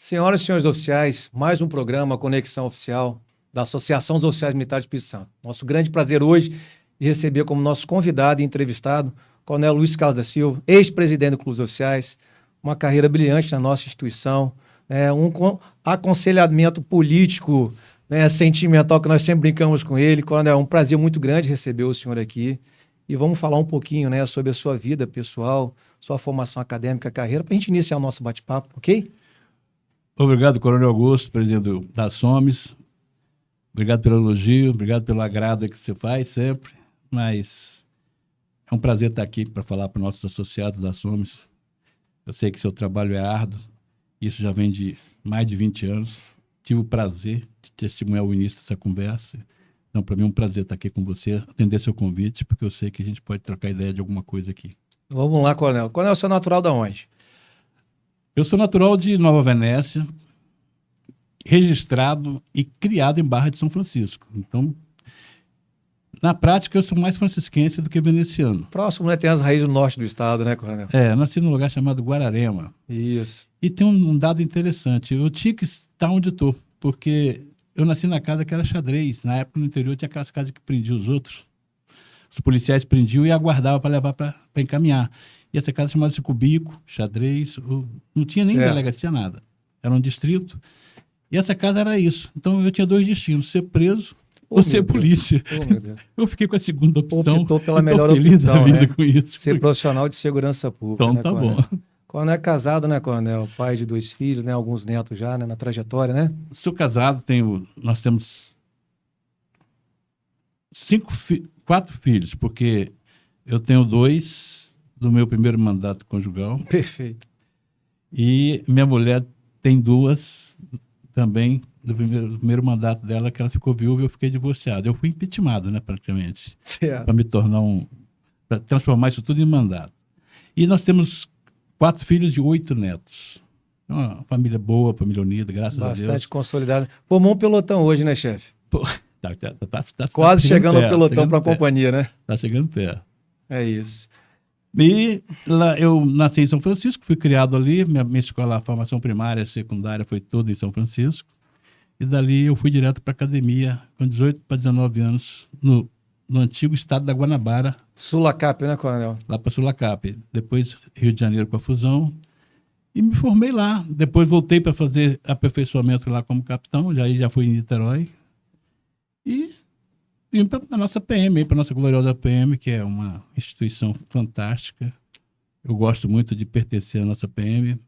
Senhoras e senhores oficiais, mais um programa Conexão Oficial da Associação dos Oficiais Militares de Espírito Santo. Nosso grande prazer hoje de receber como nosso convidado e entrevistado o Coronel Luiz Carlos da Silva, ex-presidente do Clube dos Oficiais, uma carreira brilhante na nossa instituição, aconselhamento político, sentimental que nós sempre brincamos com ele. Coronel, é um prazer muito grande receber o senhor aqui e vamos falar um pouquinho sobre a sua vida pessoal, sua formação acadêmica, carreira, para a gente iniciar o nosso bate-papo, ok? Obrigado, Coronel Augusto, presidente da SOMES. Obrigado pelo elogio, obrigado pelo agrado que você faz sempre. Mas é um prazer estar aqui para falar para os nossos associados da SOMES. Eu sei que seu trabalho é árduo, isso já vem de mais de 20 anos. Tive o prazer de testemunhar o início dessa conversa. Então, para mim é um prazer estar aqui com você, atender seu convite, porque eu sei que a gente pode trocar ideia de alguma coisa aqui. Vamos lá, Coronel. Coronel, você é natural de onde? Eu sou natural de Nova Venécia, registrado e criado em Barra de São Francisco. Então, na prática, eu sou mais francisquense do que veneciano. Próximo, né? Tem as raízes do norte do estado, né, Coronel? Nasci num lugar chamado Guararema. Isso. E tem um dado interessante. Eu tinha que estar onde estou, porque eu nasci na casa que era xadrez. Na época, no interior, tinha aquelas casas que prendiam os outros. Os policiais prendiam e aguardavam para levar para encaminhar. E essa casa chamava-se Cubico, xadrez, não tinha nem delegacia, nada. Era um distrito. E essa casa era isso. Então eu tinha dois destinos, ser preso ou ser polícia. Eu fiquei com a segunda opção. Optou pela melhor opção, né? Com isso. Ser profissional de segurança pública. Então né, tá Coronel? bom. Coronel é casado, né, Coronel? Pai de 2 filhos, né? Alguns netos já, né? Na trajetória, né? Sou casado, nós temos 4 filhos, porque eu tenho 2 do meu primeiro mandato conjugal. Perfeito. E minha mulher tem 2 também do primeiro mandato dela, que ela ficou viúva e eu fiquei divorciado. Eu fui impeachmentado, né, praticamente. Certo. Para me tornar para transformar isso tudo em mandato. E nós temos 4 filhos e 8 netos. Uma família boa, família unida, graças a Deus. Bastante consolidada. Formou um pelotão hoje, né, chefe? Tá quase chegando ao pelotão para a companhia, né? Tá chegando perto. É isso. E lá, eu nasci em São Francisco, fui criado ali, minha escola, a formação primária, secundária foi toda em São Francisco. E dali eu fui direto para a academia, com 18 para 19 anos, no antigo estado da Guanabara. Sulacap, né, Coronel? Lá para Sulacap. Depois Rio de Janeiro para Fusão. E me formei lá. Depois voltei para fazer aperfeiçoamento lá como capitão, já fui em Niterói. E vim para a nossa PM, para a nossa gloriosa PM, que é uma instituição fantástica. Eu gosto muito de pertencer à nossa PM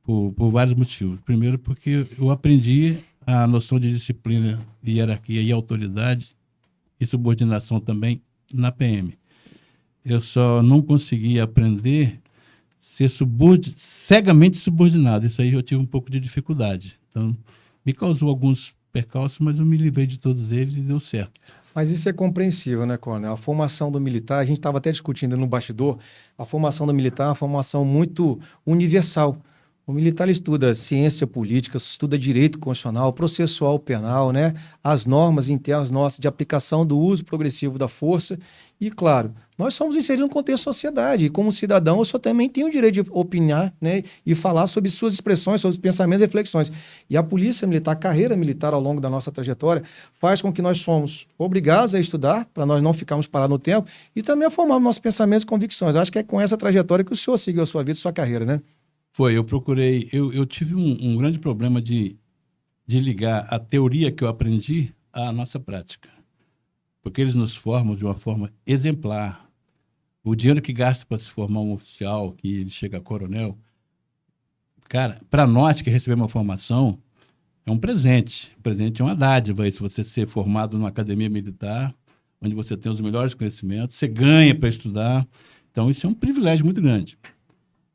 por vários motivos. Primeiro, porque eu aprendi a noção de disciplina, hierarquia e autoridade e subordinação também na PM. Eu só não consegui aprender ser cegamente subordinado. Isso aí eu tive um pouco de dificuldade. Então, me causou alguns percalços, mas eu me livrei de todos eles e deu certo. Mas isso é compreensível, né, Coronel? A formação do militar, a gente estava até discutindo no bastidor, a formação do militar é uma formação muito universal. O militar estuda ciência política, estuda direito constitucional, processual penal, né? As normas internas nossas de aplicação do uso progressivo da força. E, claro, nós somos inseridos no contexto da sociedade. E, como cidadão, eu só também tenho o direito de opinar, né? E falar sobre suas expressões, sobre os pensamentos e reflexões. E a polícia militar, a carreira militar ao longo da nossa trajetória, faz com que nós somos obrigados a estudar, para nós não ficarmos parados no tempo, e também a formar nossos pensamentos e convicções. Acho que é com essa trajetória que o senhor seguiu a sua vida, a sua carreira, né? Foi, eu tive um grande problema de ligar a teoria que eu aprendi à nossa prática. Porque eles nos formam de uma forma exemplar. O dinheiro que gasta para se formar um oficial, que ele chega a coronel, cara, para nós que recebemos uma formação, é um presente. O presente é uma dádiva. Se você ser formado numa academia militar, onde você tem os melhores conhecimentos, você ganha para estudar. Então, isso é um privilégio muito grande.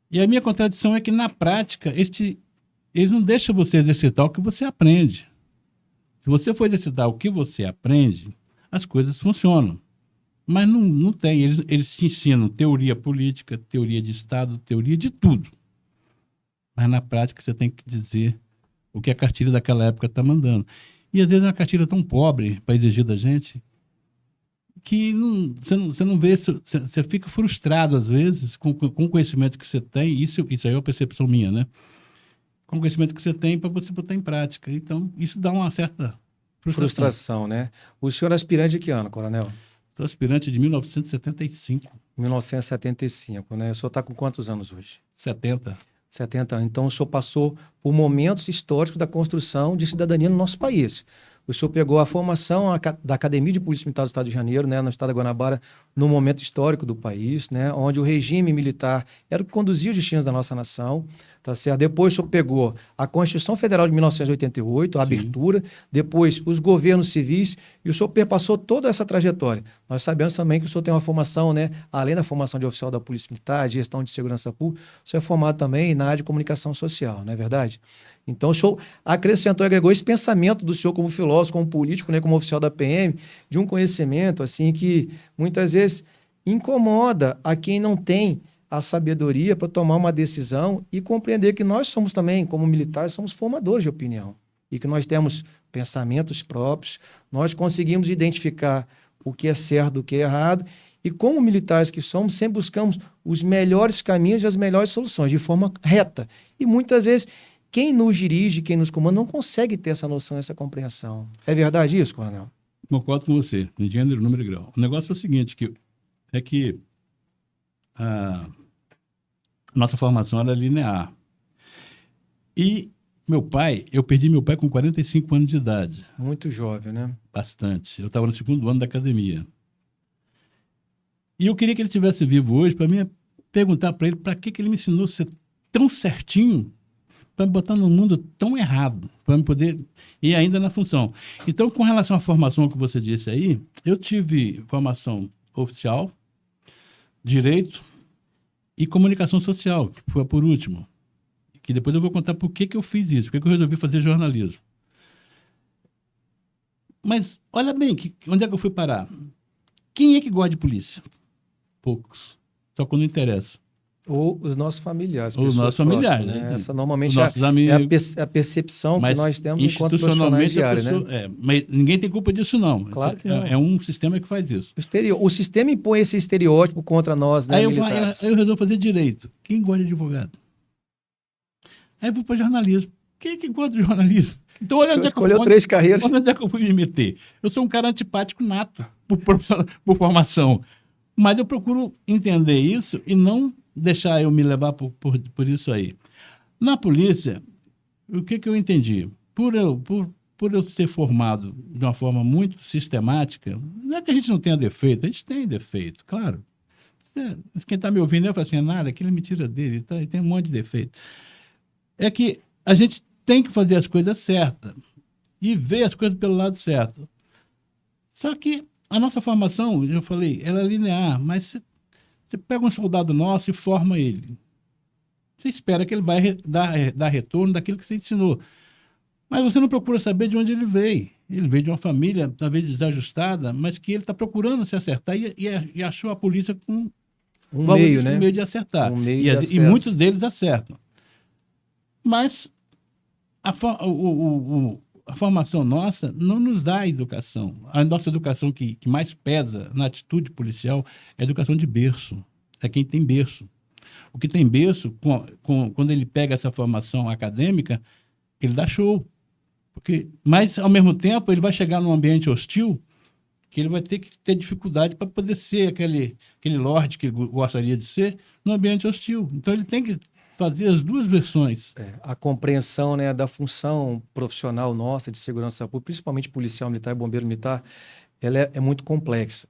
E a minha contradição é que, na prática, eles não deixam você exercitar o que você aprende. Se você for exercitar o que você aprende, as coisas funcionam. Mas não tem. Eles te ensinam teoria política, teoria de Estado, teoria de tudo. Mas, na prática, você tem que dizer o que a cartilha daquela época está mandando. E, às vezes, é uma cartilha tão pobre para exigir da gente que você não vê, você fica frustrado, às vezes, com o conhecimento que você tem. Isso aí é uma percepção minha, né? com o conhecimento que você tem para você botar em prática. Então, isso dá uma certa Frustração, né? O senhor é aspirante de que ano, coronel? Sou aspirante de 1975, 1975, né? O senhor está com quantos anos hoje? 70. 70 anos. Então, o senhor passou por momentos históricos da construção de cidadania no nosso país. O senhor pegou a formação da Academia de Polícia Militar do Estado de Janeiro, né, no estado da Guanabara, no momento histórico do país, né, onde o regime militar era o que conduzia os destinos da nossa nação, tá certo? Depois o senhor pegou a Constituição Federal de 1988, a Sim. abertura, depois os governos civis, e o senhor perpassou toda essa trajetória. Nós sabemos também que o senhor tem uma formação, né, além da formação de oficial da Polícia Militar, de gestão de segurança pública, o senhor é formado também na área de comunicação social, não é verdade? Então, o senhor acrescentou e agregou esse pensamento do senhor como filósofo, como político, né, como oficial da PM, de um conhecimento assim que muitas vezes incomoda a quem não tem a sabedoria para tomar uma decisão e compreender que nós somos também, como militares, somos formadores de opinião e que nós temos pensamentos próprios, nós conseguimos identificar o que é certo do que é errado e como militares que somos, sempre buscamos os melhores caminhos e as melhores soluções de forma reta. E muitas vezes quem nos dirige, quem nos comanda, não consegue ter essa noção, essa compreensão. É verdade isso, coronel? Concordo com você, em gênero, número e grau. O negócio é o seguinte, que a nossa formação era linear. E eu perdi meu pai com 45 anos de idade. Muito jovem, né? Bastante. Eu estava no 2º ano da academia. E eu queria que ele estivesse vivo hoje para mim perguntar para ele para que ele me ensinou a ser tão certinho, para me botar num mundo tão errado, para me poder ir ainda na função. Então, com relação à formação que você disse aí, eu tive formação oficial, direito e comunicação social, que foi por último. Que depois eu vou contar por que eu fiz isso, por que eu resolvi fazer jornalismo. Mas, olha bem, onde é que eu fui parar? Quem é que gosta de polícia? Poucos. Só quando interessa. Ou os nossos familiares. Os nossos familiares, próximas, né? Essa normalmente Os nossos amigos. é a percepção que nós temos enquanto institucionalmente profissionais diários, né? mas ninguém tem culpa disso, não. Claro que não. É um sistema que faz isso. O sistema impõe esse estereótipo contra nós, né, Aí militares. eu resolvo fazer direito. Quem gosta de advogado? Aí eu vou para jornalismo. Quem é que gosta de jornalismo? Então, olha escolheu 3 carreiras. Olha onde é que eu fui me meter. Eu sou um cara antipático nato, por formação. Mas eu procuro entender isso e não deixar eu me levar por isso aí. Na polícia, o que eu entendi? Por eu ser formado de uma forma muito sistemática, não é que a gente não tenha defeito, a gente tem defeito, claro. Quem está me ouvindo, eu falo assim, nada, aquilo é mentira dele, tá? Ele tem um monte de defeito. É que a gente tem que fazer as coisas certas e ver as coisas pelo lado certo. Só que a nossa formação, eu falei, ela é linear, mas você pega um soldado nosso e forma ele. Você espera que ele vai dar retorno daquilo que você ensinou. Mas você não procura saber de onde ele veio. Ele veio de uma família, talvez desajustada, mas que ele está procurando se acertar e achou a polícia com um meio, né? Um meio de acertar. Um meio de acesso. E muitos deles acertam. Mas a formação nossa não nos dá a educação. A nossa educação que mais pesa na atitude policial é a educação de berço. É quem tem berço. O que tem berço, quando ele pega essa formação acadêmica, ele dá show. Mas, ao mesmo tempo, ele vai chegar num ambiente hostil que ele vai ter que ter dificuldade para poder ser aquele lorde que gostaria de ser num ambiente hostil. Então, ele tem que fazer as duas versões. A compreensão, né, da função profissional nossa de segurança pública, principalmente policial militar e bombeiro militar, ela é muito complexa.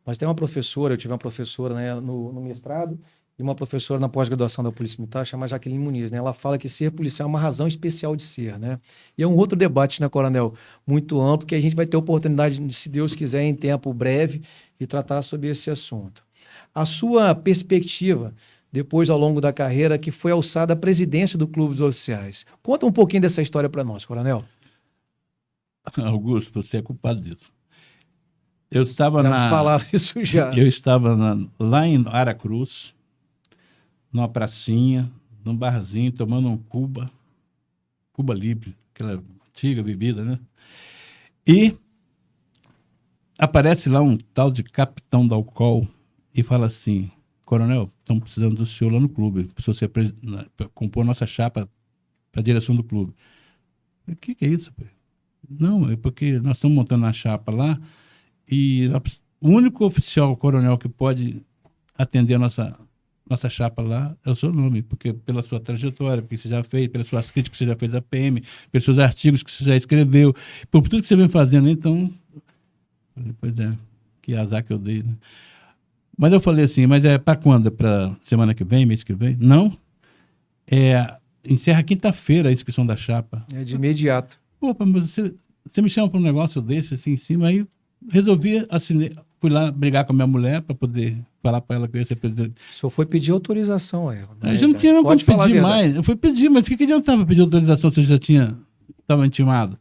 Mas tem uma professora, eu tive uma professora, né, no mestrado e uma professora na pós-graduação da Polícia Militar, chama Jaqueline Muniz, né? Ela fala que ser policial é uma razão especial de ser, né? E é um outro debate, né, coronel, muito amplo, que a gente vai ter oportunidade, se Deus quiser, em tempo breve, de tratar sobre esse assunto. A sua perspectiva, depois, ao longo da carreira, que foi alçada à presidência do Clube dos Oficiais. Conta um pouquinho dessa história para nós, coronel. Augusto, você é culpado disso. Eu estava falaram isso já. Eu estava lá em Aracruz, numa pracinha, num barzinho, tomando um Cuba Libre, aquela antiga bebida, né? E aparece lá um tal de capitão da Alcool e fala assim: coronel, estamos precisando do senhor lá no clube, para você compor nossa chapa para a direção do clube. O que é isso? Pô? Não, é porque nós estamos montando a chapa lá e o único oficial coronel que pode atender a nossa chapa lá é o seu nome, porque pela sua trajetória, porque você já fez, pelas suas críticas que você já fez à PM, pelos seus artigos que você já escreveu, por tudo que você vem fazendo, então, pois é, que azar que eu dei, né? Mas eu falei assim, mas é para quando? É para semana que vem, mês que vem? Não, encerra quinta-feira a inscrição da chapa. É de imediato. Pô, mas você me chama para um negócio desse, assim, em cima, aí resolvi, assinei, fui lá brigar com a minha mulher para poder falar para ela que eu ia ser presidente. O senhor foi pedir autorização a ela. Aí já não tinha nem como pedir mais. Eu fui pedir, mas o que adiantava pedir autorização se eu já estava intimado?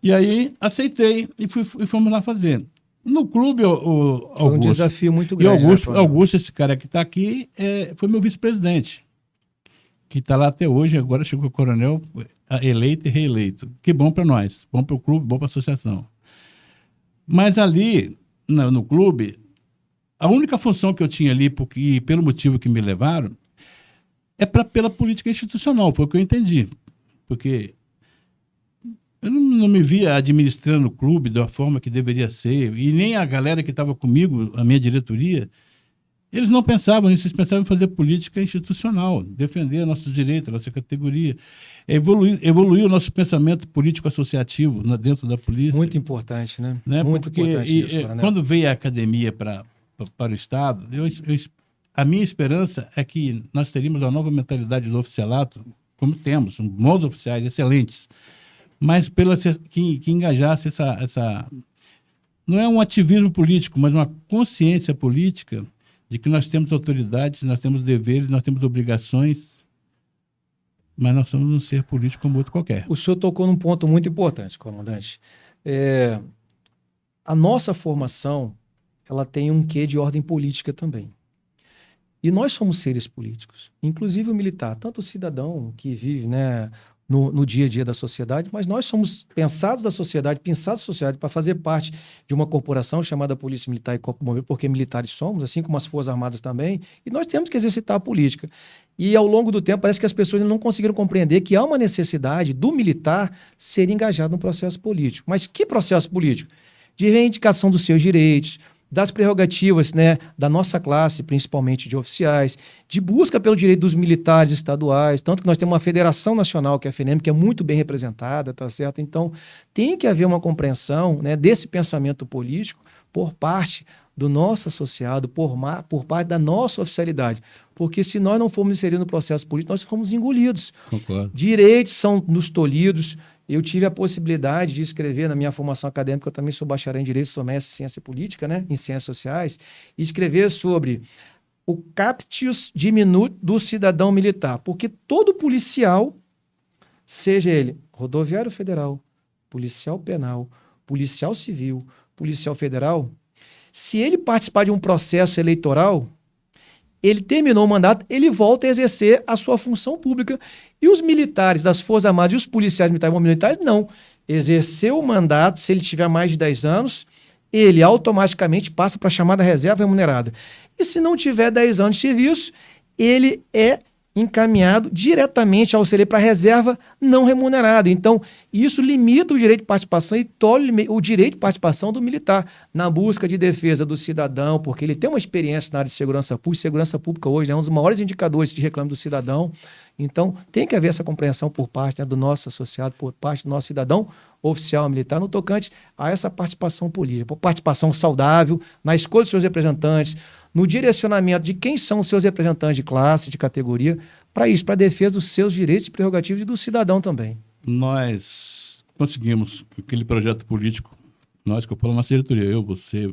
E aí aceitei e fomos lá fazer. No clube, o Augusto... Foi um desafio muito grande. E Augusto, esse cara que está aqui, foi meu vice-presidente, que está lá até hoje, agora chegou o coronel, eleito e reeleito. Que bom para nós, bom para o clube, bom para a associação. Mas ali, no clube, a única função que eu tinha ali, porque, pelo motivo que me levaram, pela política institucional, foi o que eu entendi. Porque eu não me via administrando o clube da forma que deveria ser, e nem a galera que estava comigo, a minha diretoria, eles não pensavam nisso, eles pensavam em fazer política institucional, defender nossos direitos, nossa categoria, evoluir o nosso pensamento político-associativo dentro da polícia. Muito importante, né? Muito importante isso, quando veio a academia para o Estado, a minha esperança é que nós teríamos uma nova mentalidade do oficialato, como temos, bons oficiais, excelentes, mas que engajasse essa... Não é um ativismo político, mas uma consciência política de que nós temos autoridades, nós temos deveres, nós temos obrigações, mas nós somos um ser político como outro qualquer. O senhor tocou num ponto muito importante, comandante. A nossa formação, ela tem um quê de ordem política também. E nós somos seres políticos, inclusive o militar, tanto o cidadão que vive, né, no dia a dia da sociedade, mas nós somos pensados da sociedade para fazer parte de uma corporação chamada Polícia Militar e Corpo de Bombeiros, porque militares somos, assim como as Forças Armadas também, e nós temos que exercitar a política. E ao longo do tempo parece que as pessoas não conseguiram compreender que há uma necessidade do militar ser engajado no processo político. Mas que processo político? De reivindicação dos seus direitos, das prerrogativas, né, da nossa classe, principalmente de oficiais, de busca pelo direito dos militares estaduais, tanto que nós temos uma federação nacional, que é a FENEM, que é muito bem representada, tá certo? Então, tem que haver uma compreensão, né, desse pensamento político por parte do nosso associado, por parte da nossa oficialidade. Porque se nós não formos inseridos no processo político, nós fomos engolidos. Concordo. Direitos são nos tolhidos. Eu tive a possibilidade de escrever na minha formação acadêmica, eu também sou bacharel em Direito, sou mestre em Ciência Política, né, em Ciências Sociais, e escrever sobre o captius diminuto do cidadão militar, porque todo policial, seja ele rodoviário federal, policial penal, policial civil, policial federal, se ele participar de um processo eleitoral, ele terminou o mandato, ele volta a exercer a sua função pública. E os militares das Forças Armadas e os policiais militares e militares, não. Exerceu o mandato, se ele tiver mais de 10 anos, ele automaticamente passa para a chamada reserva remunerada. E se não tiver 10 anos de serviço, ele é encaminhado diretamente ao CLE para a reserva não remunerada. Então, isso limita o direito de participação e tolhe o direito de participação do militar na busca de defesa do cidadão, porque ele tem uma experiência na área de segurança pública. Segurança pública hoje é um dos maiores indicadores de reclame do cidadão. Então, tem que haver essa compreensão por parte, né, do nosso associado, por parte do nosso cidadão oficial militar, no tocante a essa participação política, participação saudável na escolha dos seus representantes, no direcionamento de quem são os seus representantes de classe, de categoria, para isso, para a defesa dos seus direitos e prerrogativas e do cidadão também. Nós conseguimos aquele projeto político, nós que eu falo, nossa diretoria, eu, você,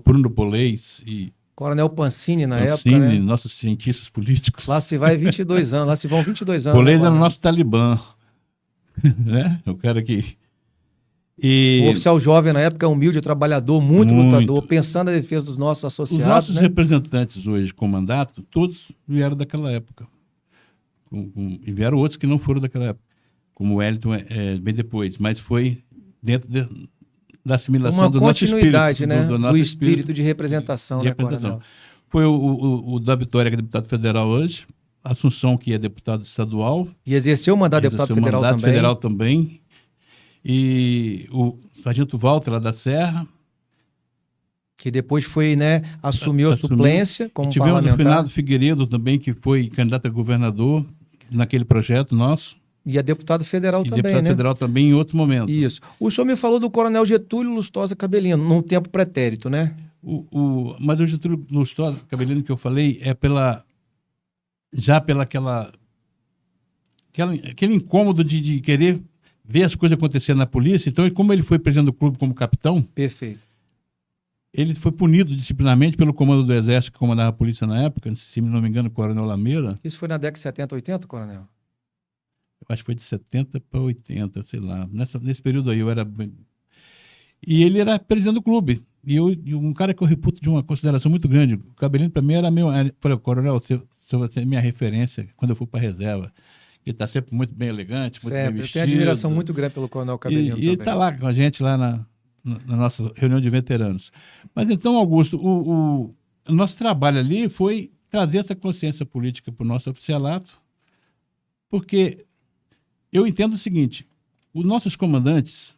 Bruno Polês e Coronel Pancini, na época, né? Nossos cientistas políticos. Lá se vai 22 anos, lá se vão 22 anos. Polês era o nosso talibã, né? O cara que... O oficial jovem, na época, humilde, trabalhador, muito lutador, pensando na defesa dos nossos associados. Os nossos, né, representantes hoje com mandato, todos vieram daquela época. E vieram outros que não foram daquela época, como o Wellington bem depois, mas foi dentro da assimilação do nosso espírito. Uma continuidade, né, do espírito de representação. Foi o da Vitória, que é deputado federal hoje, Assunção, que é deputado estadual. E exerceu o mandato de deputado federal mandato também. federal também. E o sargento Walter, lá da Serra. Que depois foi, né, assumiu a suplência como tivemos parlamentar. o Fernando Figueiredo também, que foi candidato a governador naquele projeto nosso. E é deputado federal E também, deputado né? federal também em outro momento. Isso. O senhor me falou do coronel Getúlio Lustosa Cabelino, num tempo pretérito, né? Mas o Getúlio Lustosa Cabelino que eu falei é aquele incômodo de querer ver as coisas acontecendo na polícia. Então, como ele foi presidente do clube como capitão, Perfeito. ele foi punido disciplinarmente pelo comando do Exército que comandava a polícia na época, se não me engano, o coronel Lameira. Isso foi na década de 70, 80, coronel? Eu acho que foi de 70 para 80, sei lá. Nesse período aí eu era... E ele era presidente do clube. E um cara que eu reputo de uma consideração muito grande. O Cabelino, para mim, era meu... Falei, coronel, você é minha referência quando eu for para a reserva. Ele está sempre muito bem elegante, muito bem vestido. Eu tenho admiração muito grande pelo coronel Cabelino também. E está lá com a gente, lá na nossa reunião de veteranos. Mas então, Augusto, o nosso trabalho ali foi trazer essa consciência política para o nosso oficialato, porque eu entendo o seguinte, os nossos comandantes,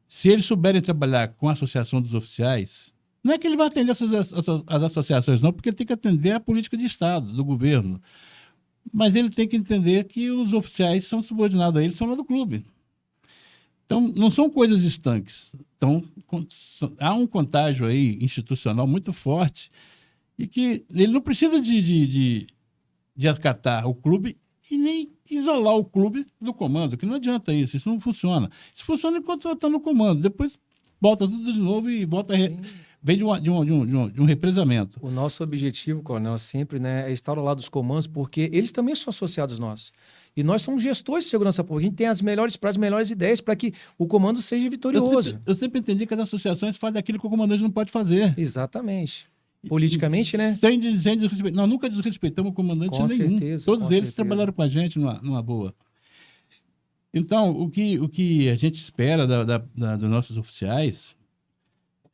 se eles souberem trabalhar com a Associação dos Oficiais, não é que ele vai atender as associações, não, porque ele tem que atender a política de Estado, do governo. Mas ele tem que entender que os oficiais são subordinados a ele, são lá do clube. Então, não são coisas estanques. Então, há um contágio aí institucional muito forte e que ele não precisa de acatar o clube e nem isolar o clube do comando, que não adianta isso não funciona. Isso funciona enquanto está no comando, depois volta tudo de novo e vem de um represamento. O nosso objetivo, coronel, sempre, né, é estar ao lado dos comandos, porque eles também são associados nossos. E nós somos gestores de segurança pública. A gente tem as melhores práticas, as melhores ideias para que o comando seja vitorioso. Eu sempre entendi que as associações fazem aquilo que o comandante não pode fazer. Exatamente. Politicamente, né? Sem desrespeito. Nós nunca desrespeitamos o comandante com nenhum. Certeza, Todos com eles certeza. trabalharam com a gente numa boa. Então, o que a gente espera dos nossos oficiais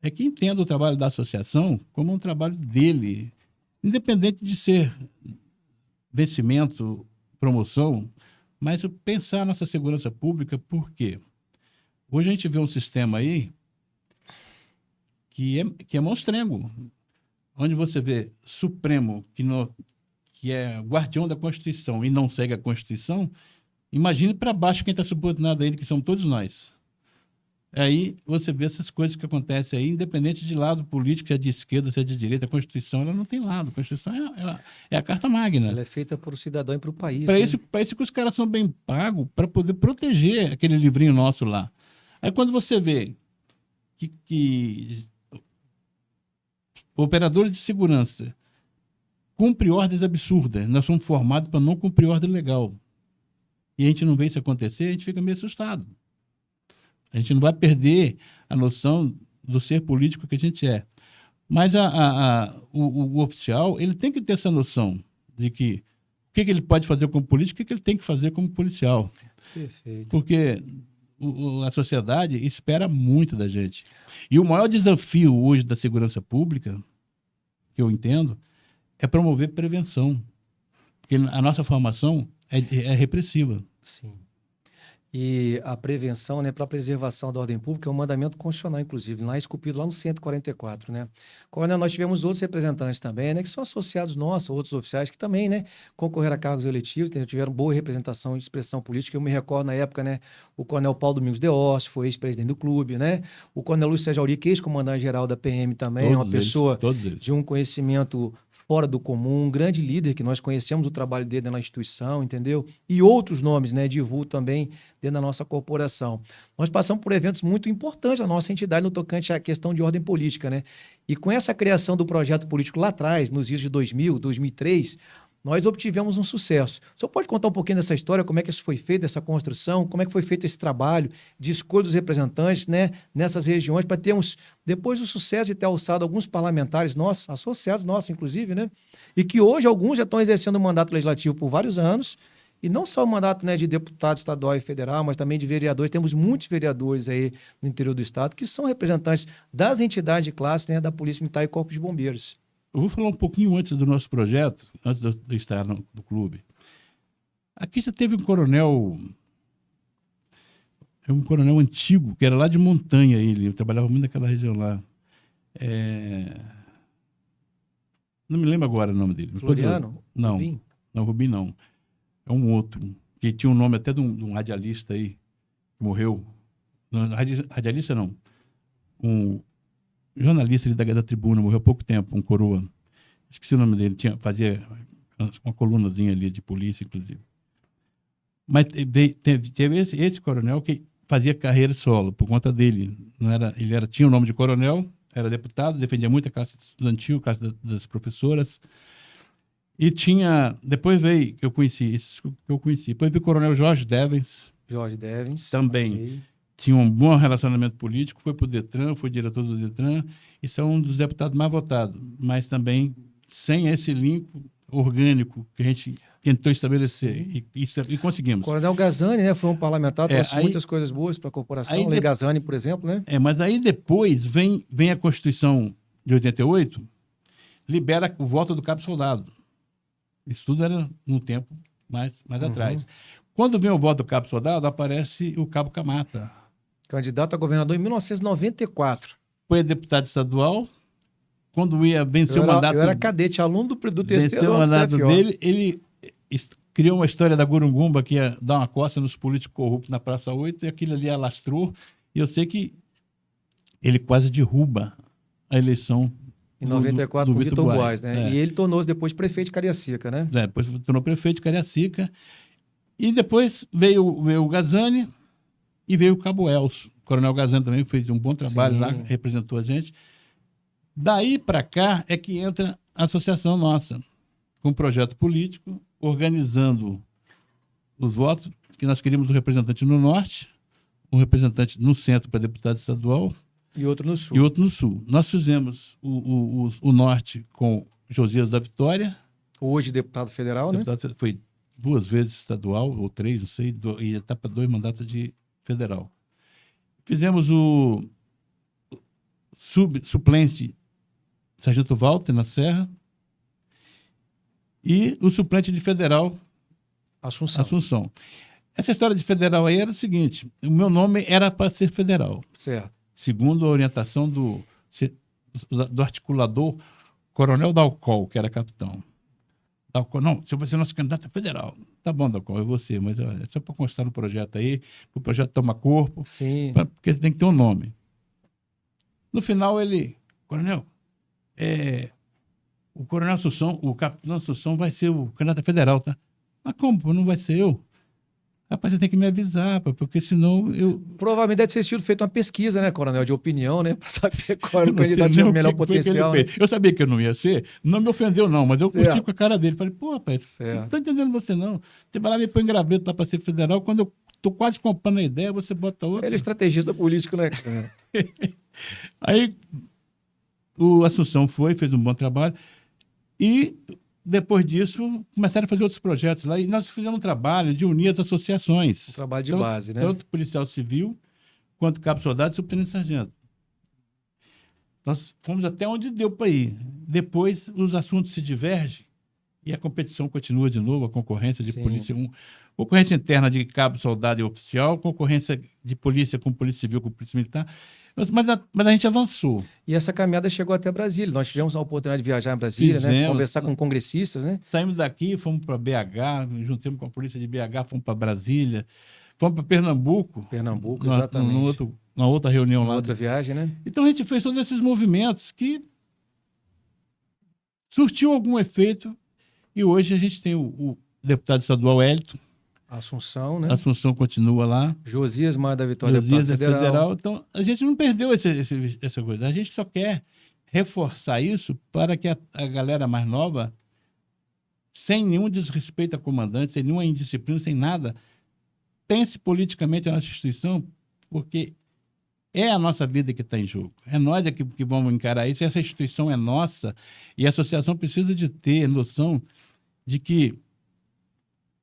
é que entenda o trabalho da associação como um trabalho dele, independente de ser vencimento, promoção, mas pensar nossa segurança pública, por quê? Hoje a gente vê um sistema aí que é monstrengo, onde você vê Supremo, que é guardião da Constituição e não segue a Constituição, imagine para baixo quem está subordinado a ele, que somos todos nós. Aí você vê essas coisas que acontecem aí, independente de lado político, se é de esquerda, se é de direita, a Constituição ela não tem lado. A Constituição é a Carta Magna. Ela é feita para o cidadão e para o país. Para né? isso que os caras são bem pagos, para poder proteger aquele livrinho nosso lá. Aí quando você vê que operadores de segurança cumprem ordens absurdas, nós somos formados para não cumprir ordem legal. E a gente não vê isso acontecer, a gente fica meio assustado. A gente não vai perder a noção do ser político que a gente é. Mas o oficial ele tem que ter essa noção de que o que ele pode fazer como político e o que ele tem que fazer como policial. Perfeito. Porque a sociedade espera muito da gente. E o maior desafio hoje da segurança pública, que eu entendo, é promover prevenção. Porque a nossa formação é repressiva. Sim. E a prevenção, né, para a preservação da ordem pública é um mandamento constitucional, inclusive, lá esculpido lá no 144, né? Coronel, nós tivemos outros representantes também, né, que são associados nossos, outros oficiais que também, né, concorreram a cargos eletivos, tiveram boa representação e expressão política. Eu me recordo na época, né, o coronel Paulo Domingos de Osso foi ex-presidente do clube, né? O coronel Luiz Sérgio Auri, que é ex-comandante-geral da PM também, uma pessoa de um conhecimento fora do comum, um grande líder que nós conhecemos o trabalho dele na instituição, entendeu? E outros nomes, né, de vulto também dentro da nossa corporação. Nós passamos por eventos muito importantes na nossa entidade no tocante à questão de ordem política, né? E com essa criação do projeto político lá atrás, nos dias de 2000, 2003, nós obtivemos um sucesso. O senhor pode contar um pouquinho dessa história, como é que isso foi feito, essa construção, como é que foi feito esse trabalho de escolha dos representantes, né, nessas regiões, para termos, depois do sucesso de ter alçado alguns parlamentares nossos, associados nossos, inclusive, né, e que hoje alguns já estão exercendo o mandato legislativo por vários anos, e não só o mandato, né, de deputado estadual e federal, mas também de vereadores. Temos muitos vereadores aí no interior do estado que são representantes das entidades de classe, né, da Polícia Militar e Corpo de Bombeiros. eu vou falar um pouquinho antes do nosso projeto, antes de eu estar no clube. Aqui já teve um coronel antigo, que era lá de Montanha, ele trabalhava muito naquela região lá. Não me lembro agora o nome dele. Floriano? Não, Rubim? não, Rubim não. É um outro, que tinha um nome até de um radialista aí, que morreu. Não, radialista não. Um jornalista ali da Tribuna, morreu há pouco tempo, um coroa. Esqueci o nome dele, fazia uma colunazinha ali de polícia, inclusive. Mas teve esse coronel que fazia carreira solo, por conta dele. Tinha o nome de coronel, era deputado, defendia muito a classe estudantil, a classe das professoras. E depois veio, que eu conheci, depois veio o coronel Jorge Devens. Jorge Devens. Também. Okay. Tinha um bom relacionamento político, foi para o Detran, foi diretor do Detran, e são um dos deputados mais votados, mas também sem esse link orgânico que a gente tentou estabelecer, e conseguimos. O Coronel Gazani, né, foi um parlamentar, trouxe muitas coisas boas para a corporação, Lei Gazani, por exemplo, né? Mas aí depois vem a Constituição de 88, libera o voto do cabo soldado. Isso tudo era num tempo mais atrás. Quando vem o voto do cabo soldado, aparece o cabo Camata. Candidato a governador em 1994. Foi deputado estadual. Quando ia vencer o mandato... Eu era cadete, aluno do terceiro o mandato dele, ele criou uma história da Gurungumba que ia dar uma coça nos políticos corruptos na Praça 8, e aquilo ali alastrou. E eu sei que ele quase derruba a eleição em 94 do com Vitor Buarque, né? E ele tornou-se depois prefeito de Cariacica, né? Depois tornou prefeito de Cariacica. E depois veio o Gazani e veio o Cabo Elcio. O Coronel Gazani também fez um bom trabalho lá, representou a gente. Daí para cá é que entra a associação nossa, com um projeto político, organizando os votos, que nós queríamos um representante no Norte, um representante no Centro para deputado estadual. E outro no Sul. Nós fizemos o Norte com Josias da Vitória. Hoje deputado federal, né? Foi 2 vezes estadual, ou 3, não sei, e está para 2 mandatos de federal. Fizemos o suplente Sargento Walter, na Serra, e o suplente de federal, Assunção. Essa história de federal aí era o seguinte: o meu nome era para ser federal. Certo. Segundo a orientação do articulador Coronel Dalcol, que era capitão. Dalcol, não, se você é nosso candidato a federal. Tá bom, Dalcol, é você, mas olha, é só para constar no projeto aí, o projeto toma corpo. Sim. Porque tem que ter um nome. No final, ele, coronel, o coronel Assunção, o capitão Assunção vai ser o candidato a federal, tá? Mas como? Não vai ser eu? Rapaz, você tem que me avisar, porque senão eu... Provavelmente deve ter sido feita uma pesquisa, né, coronel, de opinião, né, para saber qual era o candidato de melhor potencial. Né? Eu sabia que eu não ia ser, não me ofendeu não, mas eu curti com a cara dele. Falei, pô, rapaz, não tô entendendo você não. Você vai lá e me põe em graveto lá para ser federal, quando eu tô quase comprando a ideia, você bota outra. Ele é estrategista político, né? Aí o Assunção fez um bom trabalho e... Depois disso, começaram a fazer outros projetos lá e nós fizemos um trabalho de unir as associações. Um trabalho de base, né? Tanto policial civil, quanto cabo soldado e subtenente sargento. Nós fomos até onde deu para ir. Depois, os assuntos se divergem e a competição continua de novo, a concorrência de polícia. Concorrência interna de cabo, soldado e oficial, concorrência de polícia com polícia civil, com polícia militar. Mas a gente avançou. E essa caminhada chegou até Brasília. Nós tivemos a oportunidade de viajar em Brasília, né? Conversar com congressistas, né? Saímos daqui, fomos para BH, juntamos com a polícia de BH, fomos para Brasília, fomos para Pernambuco. Exatamente. Na outra reunião lá. Outra viagem, né? Então a gente fez todos esses movimentos que surtiu algum efeito e hoje a gente tem o deputado estadual Hélito. Assunção, né? Assunção continua lá. Josias Maia da Vitória, deputado federal. Então, a gente não perdeu essa coisa. A gente só quer reforçar isso para que a galera mais nova, sem nenhum desrespeito a comandante, sem nenhuma indisciplina, sem nada, pense politicamente a nossa instituição, porque é a nossa vida que está em jogo. É nós que vamos encarar isso. Essa instituição é nossa e a associação precisa de ter noção de que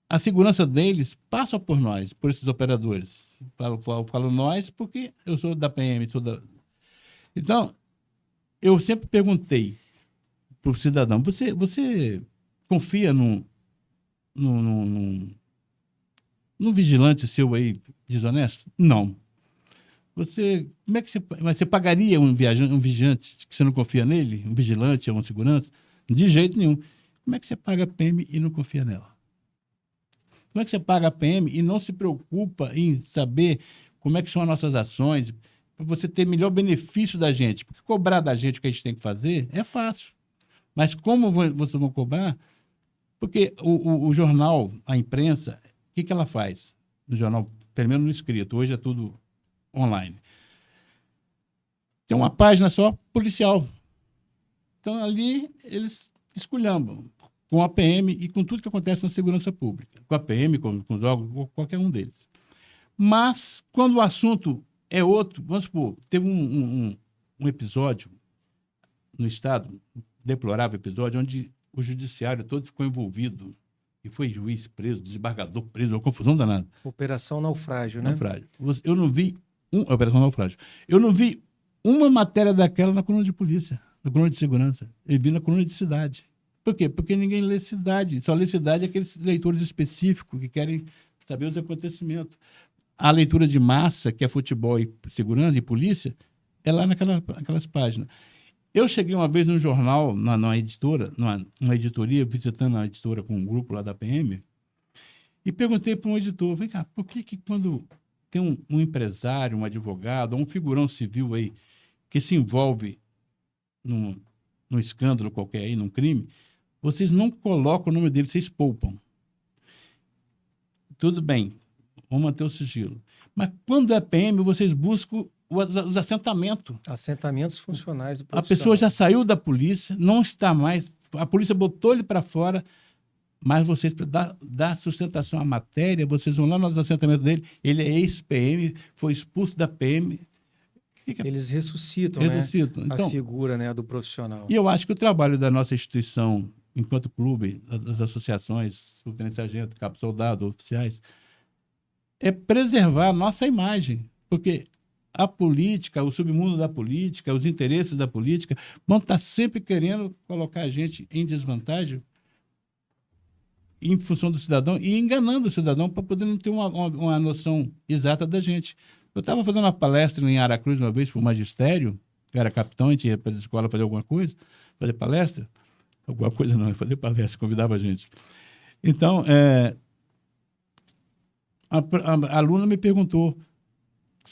a segurança deles passa por nós, por esses operadores. Falo nós porque eu sou da PM. Então, eu sempre perguntei para o cidadão. Você confia num vigilante seu aí desonesto? Não. Como é que mas você pagaria um vigilante que você não confia nele? Um vigilante ou um segurança? De jeito nenhum. Como é que você paga a PM e não confia nela? Como é que você paga a PM e não se preocupa em saber como é que são as nossas ações, para você ter melhor benefício da gente? Porque cobrar da gente o que a gente tem que fazer é fácil. Mas como vocês vão cobrar? Porque o jornal, a imprensa, o que ela faz? No jornal, pelo menos no escrito, hoje é tudo online. Tem uma página só policial. Então, ali, eles esculhambam com a PM e com tudo que acontece na segurança pública. Com a PM, com os órgãos, com qualquer um deles. Mas, quando o assunto é outro, vamos supor, teve um episódio no Estado, um deplorável episódio, onde o judiciário todo ficou envolvido. E foi juiz preso, desembargador preso, uma confusão danada. Operação Naufrágio, né? Naufrágio. Eu não vi... Operação Naufrágio. Eu não vi uma matéria daquela na coluna de polícia, na coluna de segurança. Eu vi na coluna de cidade. Por quê? Porque ninguém lê cidade. Só lê cidade aqueles leitores específicos que querem saber os acontecimentos. A leitura de massa, que é futebol e segurança e polícia, é lá naquelas páginas. Eu cheguei uma vez num jornal, numa editora, numa editoria, visitando a editora com um grupo lá da PM, e perguntei para um editor, vem cá, por que quando tem um empresário, um advogado, um figurão civil aí, que se envolve num escândalo qualquer aí, num crime, vocês não colocam o nome dele, vocês poupam. Tudo bem, vamos manter o sigilo. Mas quando é PM, vocês buscam os assentamentos. Assentamentos funcionais do A pessoa já saiu da polícia, não está mais, a polícia botou ele para fora, mas vocês, para dar sustentação à matéria, vocês vão lá nos assentamentos dele, ele é ex-PM, foi expulso da PM. Eles ressuscitam, né? Então, a figura, né, do profissional. E eu acho que o trabalho da nossa instituição, enquanto clube, das associações, subtenente-sargento, cabo-soldado, oficiais, é preservar a nossa imagem, porque a política, o submundo da política, os interesses da política vão estar sempre querendo colocar a gente em desvantagem em função do cidadão e enganando o cidadão para poder não ter uma noção exata da gente. Eu estava fazendo uma palestra em Aracruz uma vez para o magistério, eu era capitão, a gente ia para a escola fazer alguma coisa, fazer palestra. Alguma coisa não, fazer palestra, convidava a gente. Então, a aluna me perguntou,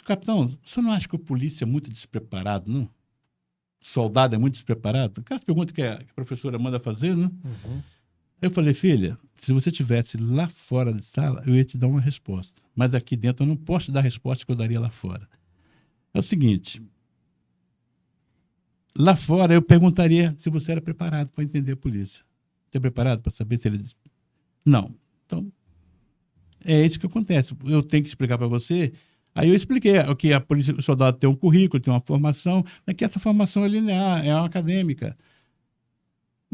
capitão, o senhor não acha que o polícia é muito despreparado, não? O soldado é muito despreparado? Aquela pergunta que a professora manda fazer, né? Uhum. Eu falei, filha, se você estivesse lá fora de sala, eu ia te dar uma resposta. Mas aqui dentro eu não posso te dar a resposta que eu daria lá fora. É o seguinte, lá fora eu perguntaria se você era preparado para entender a polícia. Você é preparado para saber se ele... Não. Então, é isso que acontece. Eu tenho que explicar para você. Aí eu expliquei que a polícia, o soldado tem um currículo, tem uma formação, mas que essa formação é linear, é uma acadêmica.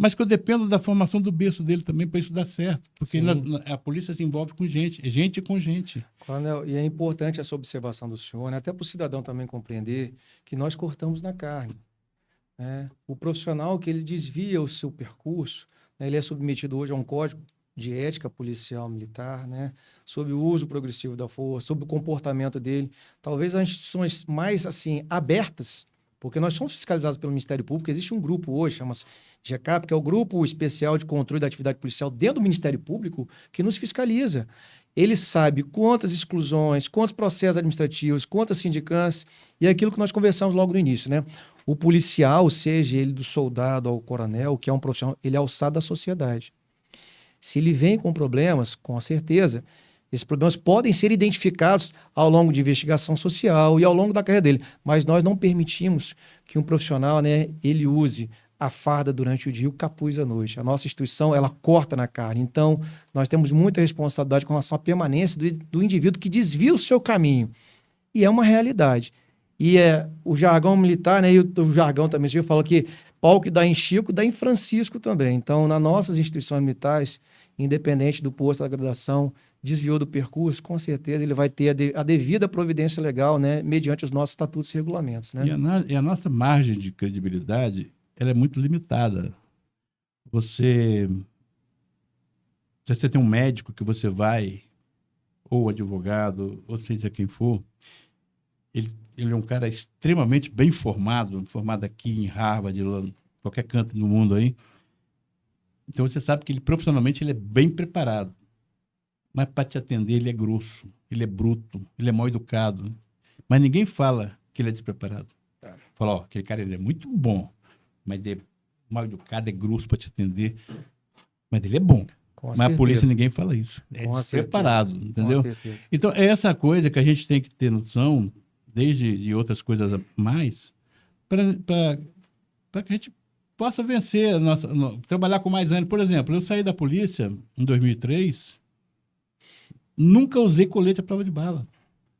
Mas que eu dependo da formação do berço dele também para isso dar certo. Porque a polícia se envolve com gente, é gente com gente. Coronel, e é importante essa observação do senhor, né? Até para o cidadão também compreender que nós cortamos na carne. Né? O profissional que ele desvia o seu percurso, né? Ele é submetido hoje a um código de ética policial militar, né? Sobre o uso progressivo da força, sobre o comportamento dele. Talvez as instituições mais assim abertas, porque nós somos fiscalizados pelo Ministério Público, existe um grupo hoje, chama-se GECAP, que é o Grupo Especial de Controle da Atividade Policial dentro do Ministério Público, que nos fiscaliza. Ele sabe quantas exclusões, quantos processos administrativos, quantas sindicâncias, e é aquilo que nós conversamos logo no início, né? O policial, seja ele do soldado ao coronel, que é um profissional, ele é alçado da sociedade. Se ele vem com problemas, com certeza, esses problemas podem ser identificados ao longo de investigação social e ao longo da carreira dele, mas nós não permitimos que um profissional, né, ele use a farda durante o dia e o capuz à noite. A nossa instituição, ela corta na carne. Então, nós temos muita responsabilidade com relação à permanência do indivíduo que desvia o seu caminho. E é uma realidade. E o jargão militar, né, e o jargão também, você falou que pau que dá em Chico, dá em Francisco também. Então, nas nossas instituições militares, independente do posto da graduação, desviou do percurso, com certeza ele vai ter a devida providência legal, né, mediante os nossos estatutos e regulamentos. Né? E a nossa margem de credibilidade ela é muito limitada. você... Se você tem um médico que você vai, ou advogado, ou seja quem for, ele é um cara extremamente bem formado, formado aqui em Harvard, lá, em qualquer canto do mundo aí. Então você sabe que ele profissionalmente ele é bem preparado. Mas para te atender ele é grosso, ele é bruto, ele é mal educado. Mas ninguém fala que ele é despreparado. Fala, ó, aquele cara ele é muito bom, mas ele é mal educado, é grosso para te atender. Mas ele é bom. Com Mas a polícia ninguém fala isso. É Com despreparado, certeza. entendeu? Com certeza. Então, é essa coisa que a gente tem que ter noção, desde de outras coisas a mais, para que a gente possa vencer, trabalhar com mais ânimo. Por exemplo, eu saí da polícia em 2003, nunca usei colete à prova de bala.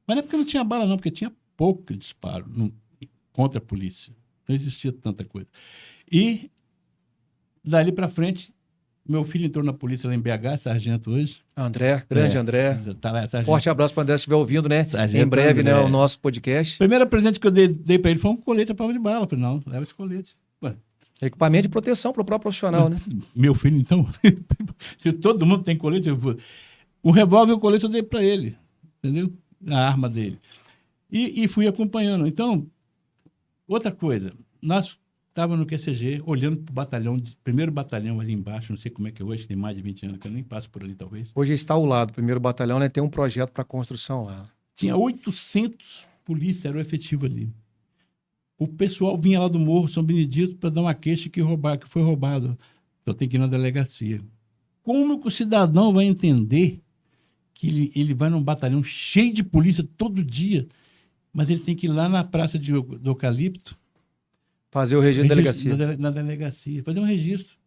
Mas não é porque não tinha bala, não, porque tinha pouco disparo contra a polícia. Não existia tanta coisa. E, dali para frente, meu filho entrou na polícia lá em BH, sargento hoje. André, grande André. Tá lá, sargento. Forte abraço para o André se estiver ouvindo, né? Sargento Em breve, André. né? O nosso podcast. Primeiro presente que eu dei para ele foi um colete à prova de bala. Eu falei, não, leva esse colete. Ué, Equipamento de proteção para o próprio profissional, né? meu filho, então, se todo mundo tem colete, eu vou... O revólver e o colete eu dei para ele, entendeu? A arma dele. E fui acompanhando. Então, outra coisa, nós estávamos no QCG, olhando para o batalhão, primeiro batalhão ali embaixo, não sei como é que é hoje, tem mais de 20 anos que eu nem passo por ali, talvez. Hoje está ao lado, o primeiro batalhão, né? Tem um projeto para construção lá. Tinha 800 polícias, era o efetivo ali. O pessoal vinha lá do Morro São Benedito para dar uma queixa que foi roubado. Então tem que ir na delegacia. Como que o cidadão vai entender que ele vai num batalhão cheio de polícia todo dia, mas ele tem que ir lá na praça do Eucalipto Fazer o registro da delegacia. na delegacia, fazer um registro.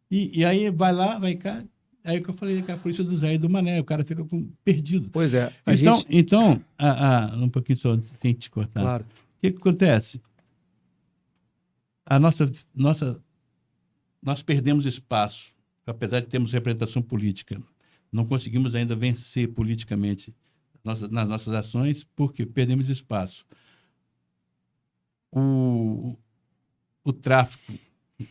E aí vai lá, vai cá. Aí que eu falei que a polícia do Zé e do Mané, o cara fica perdido. Pois é. Então, um pouquinho só, sem te cortar. Claro. O que acontece? Nós perdemos espaço, apesar de termos representação política. Não conseguimos ainda vencer politicamente nas nossas ações, porque perdemos espaço. O tráfico,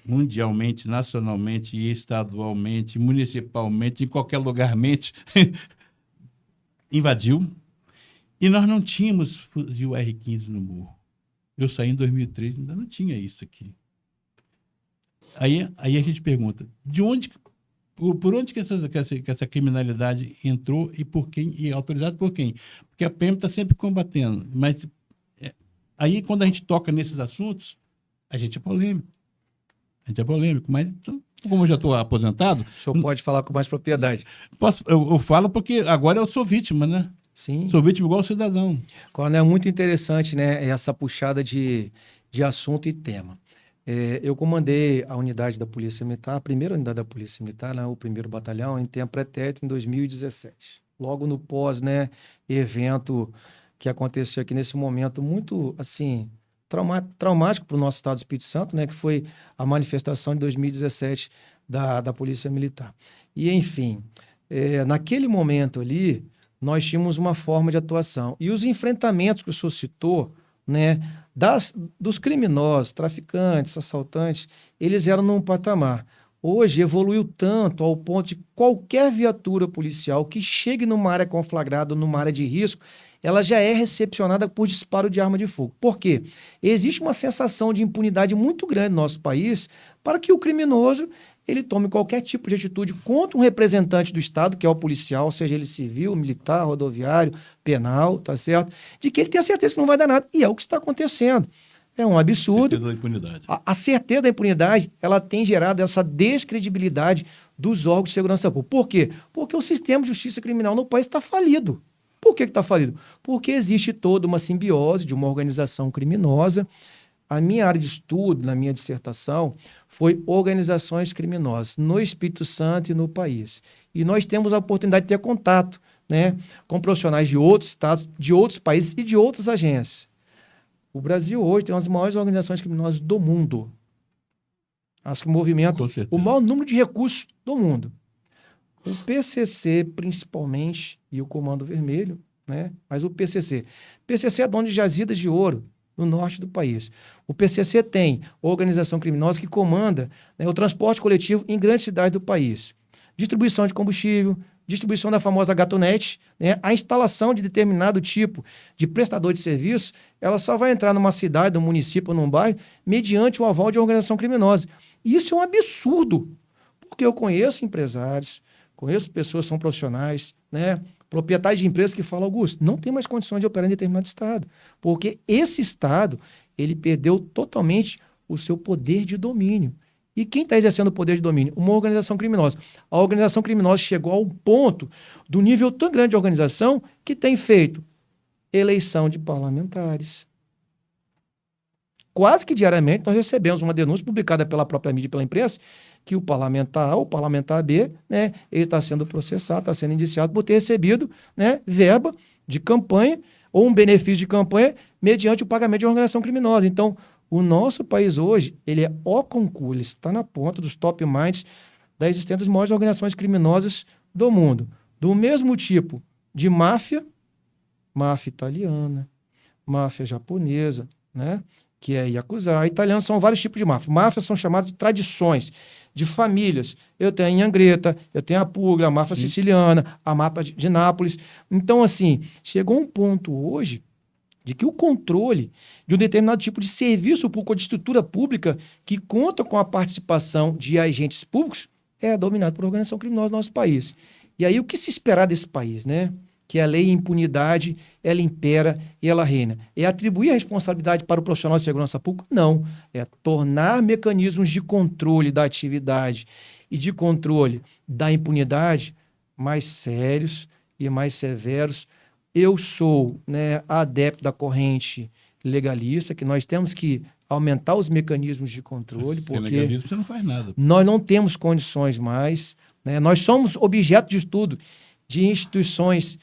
mundialmente, nacionalmente, estadualmente, municipalmente, em qualquer lugarmente, invadiu. E nós não tínhamos fuzil R15 no morro. Eu saí em 2003, ainda não tinha isso aqui. Aí a gente pergunta, por onde que essa criminalidade entrou e por quem, e autorizado por quem? Porque a PM está sempre combatendo. Mas aí, quando a gente toca nesses assuntos, a gente é polêmico. Mas, como eu já estou aposentado... O senhor pode falar com mais propriedade. Eu falo porque agora eu sou vítima, né? Sim. Sou vítima igual cidadão. Coronel, é muito interessante, né? Essa puxada de assunto e tema. Eu comandei a unidade da Polícia Militar, a primeira unidade da Polícia Militar, né, o primeiro batalhão, em tempo pretérito, em 2017. Logo no pós, né, evento que aconteceu aqui nesse momento muito, assim, traumático para o nosso estado do Espírito Santo, né, que foi a manifestação de 2017 da Polícia Militar. E, enfim, naquele momento ali, nós tínhamos uma forma de atuação. E os enfrentamentos que o senhor citou, né, dos criminosos, traficantes, assaltantes, eles eram num patamar. Hoje evoluiu tanto ao ponto de qualquer viatura policial que chegue numa área conflagrada, numa área de risco, ela já é recepcionada por disparo de arma de fogo. Por quê? Existe uma sensação de impunidade muito grande no nosso país para que o criminoso ele tome qualquer tipo de atitude contra um representante do Estado, que é o policial, seja ele civil, militar, rodoviário, penal, tá certo? De que ele tem a certeza que não vai dar nada. E é o que está acontecendo. É um absurdo. Certeza da impunidade. A certeza da impunidade, ela tem gerado essa descredibilidade dos órgãos de segurança pública. Por quê? Porque o sistema de justiça criminal no país está falido. Por que está falido? Porque existe toda uma simbiose de uma organização criminosa. A minha área de estudo, na minha dissertação, foi organizações criminosas no Espírito Santo e no país. E nós temos a oportunidade de ter contato, né, com profissionais de outros estados, de outros países e de outras agências. O Brasil hoje tem uma das maiores organizações criminosas do mundo. As que movimentam o maior número de recursos do mundo. O PCC, principalmente, e o Comando Vermelho, né? Mas o PCC. PCC é dono de jazidas de ouro. no norte do país. O PCC tem organização criminosa que comanda, né, o transporte coletivo em grandes cidades do país. Distribuição de combustível, distribuição da famosa gatonete, né, a instalação de determinado tipo de prestador de serviço, ela só vai entrar numa cidade, num município, num bairro, mediante o aval de organização criminosa. E isso é um absurdo, porque eu conheço empresários, conheço pessoas que são profissionais, né, proprietários de empresas que falam, Augusto, não tem mais condições de operar em determinado estado, porque esse estado, ele perdeu totalmente o seu poder de domínio. E quem está exercendo o poder de domínio? Uma organização criminosa. A organização criminosa chegou ao ponto do nível tão grande de organização que tem feito eleição de parlamentares. Quase que diariamente nós recebemos uma denúncia publicada pela própria mídia e pela imprensa que o parlamentar A, o parlamentar B, né, ele está sendo processado, está sendo indiciado por ter recebido, né, verba de campanha ou um benefício de campanha mediante o pagamento de uma organização criminosa. Então, o nosso país hoje, ele é o concurso, ele está na ponta dos top minds da existência das maiores organizações criminosas do mundo. Do mesmo tipo de máfia italiana, máfia japonesa, né? Que é Yakuza. A italiana são vários tipos de máfia. Máfias são chamadas de tradições, de famílias. Eu tenho a Anhangreta, eu tenho a Puglia, a máfia siciliana, a máfia de Nápoles. Então, assim, chegou um ponto hoje de que o controle de um determinado tipo de serviço público ou de estrutura pública que conta com a participação de agentes públicos é dominado por organização criminosa no nosso país. E aí o que se esperar desse país, né? Que a lei e a impunidade, ela impera e ela reina. É atribuir a responsabilidade para o profissional de segurança pública? Não. É tornar mecanismos de controle da atividade e de controle da impunidade mais sérios e mais severos. Eu sou, né, adepto da corrente legalista, que nós temos que aumentar os mecanismos de controle, porque legalismo, você não faz nada. Nós não temos condições mais, né? Nós somos objeto de estudo de instituições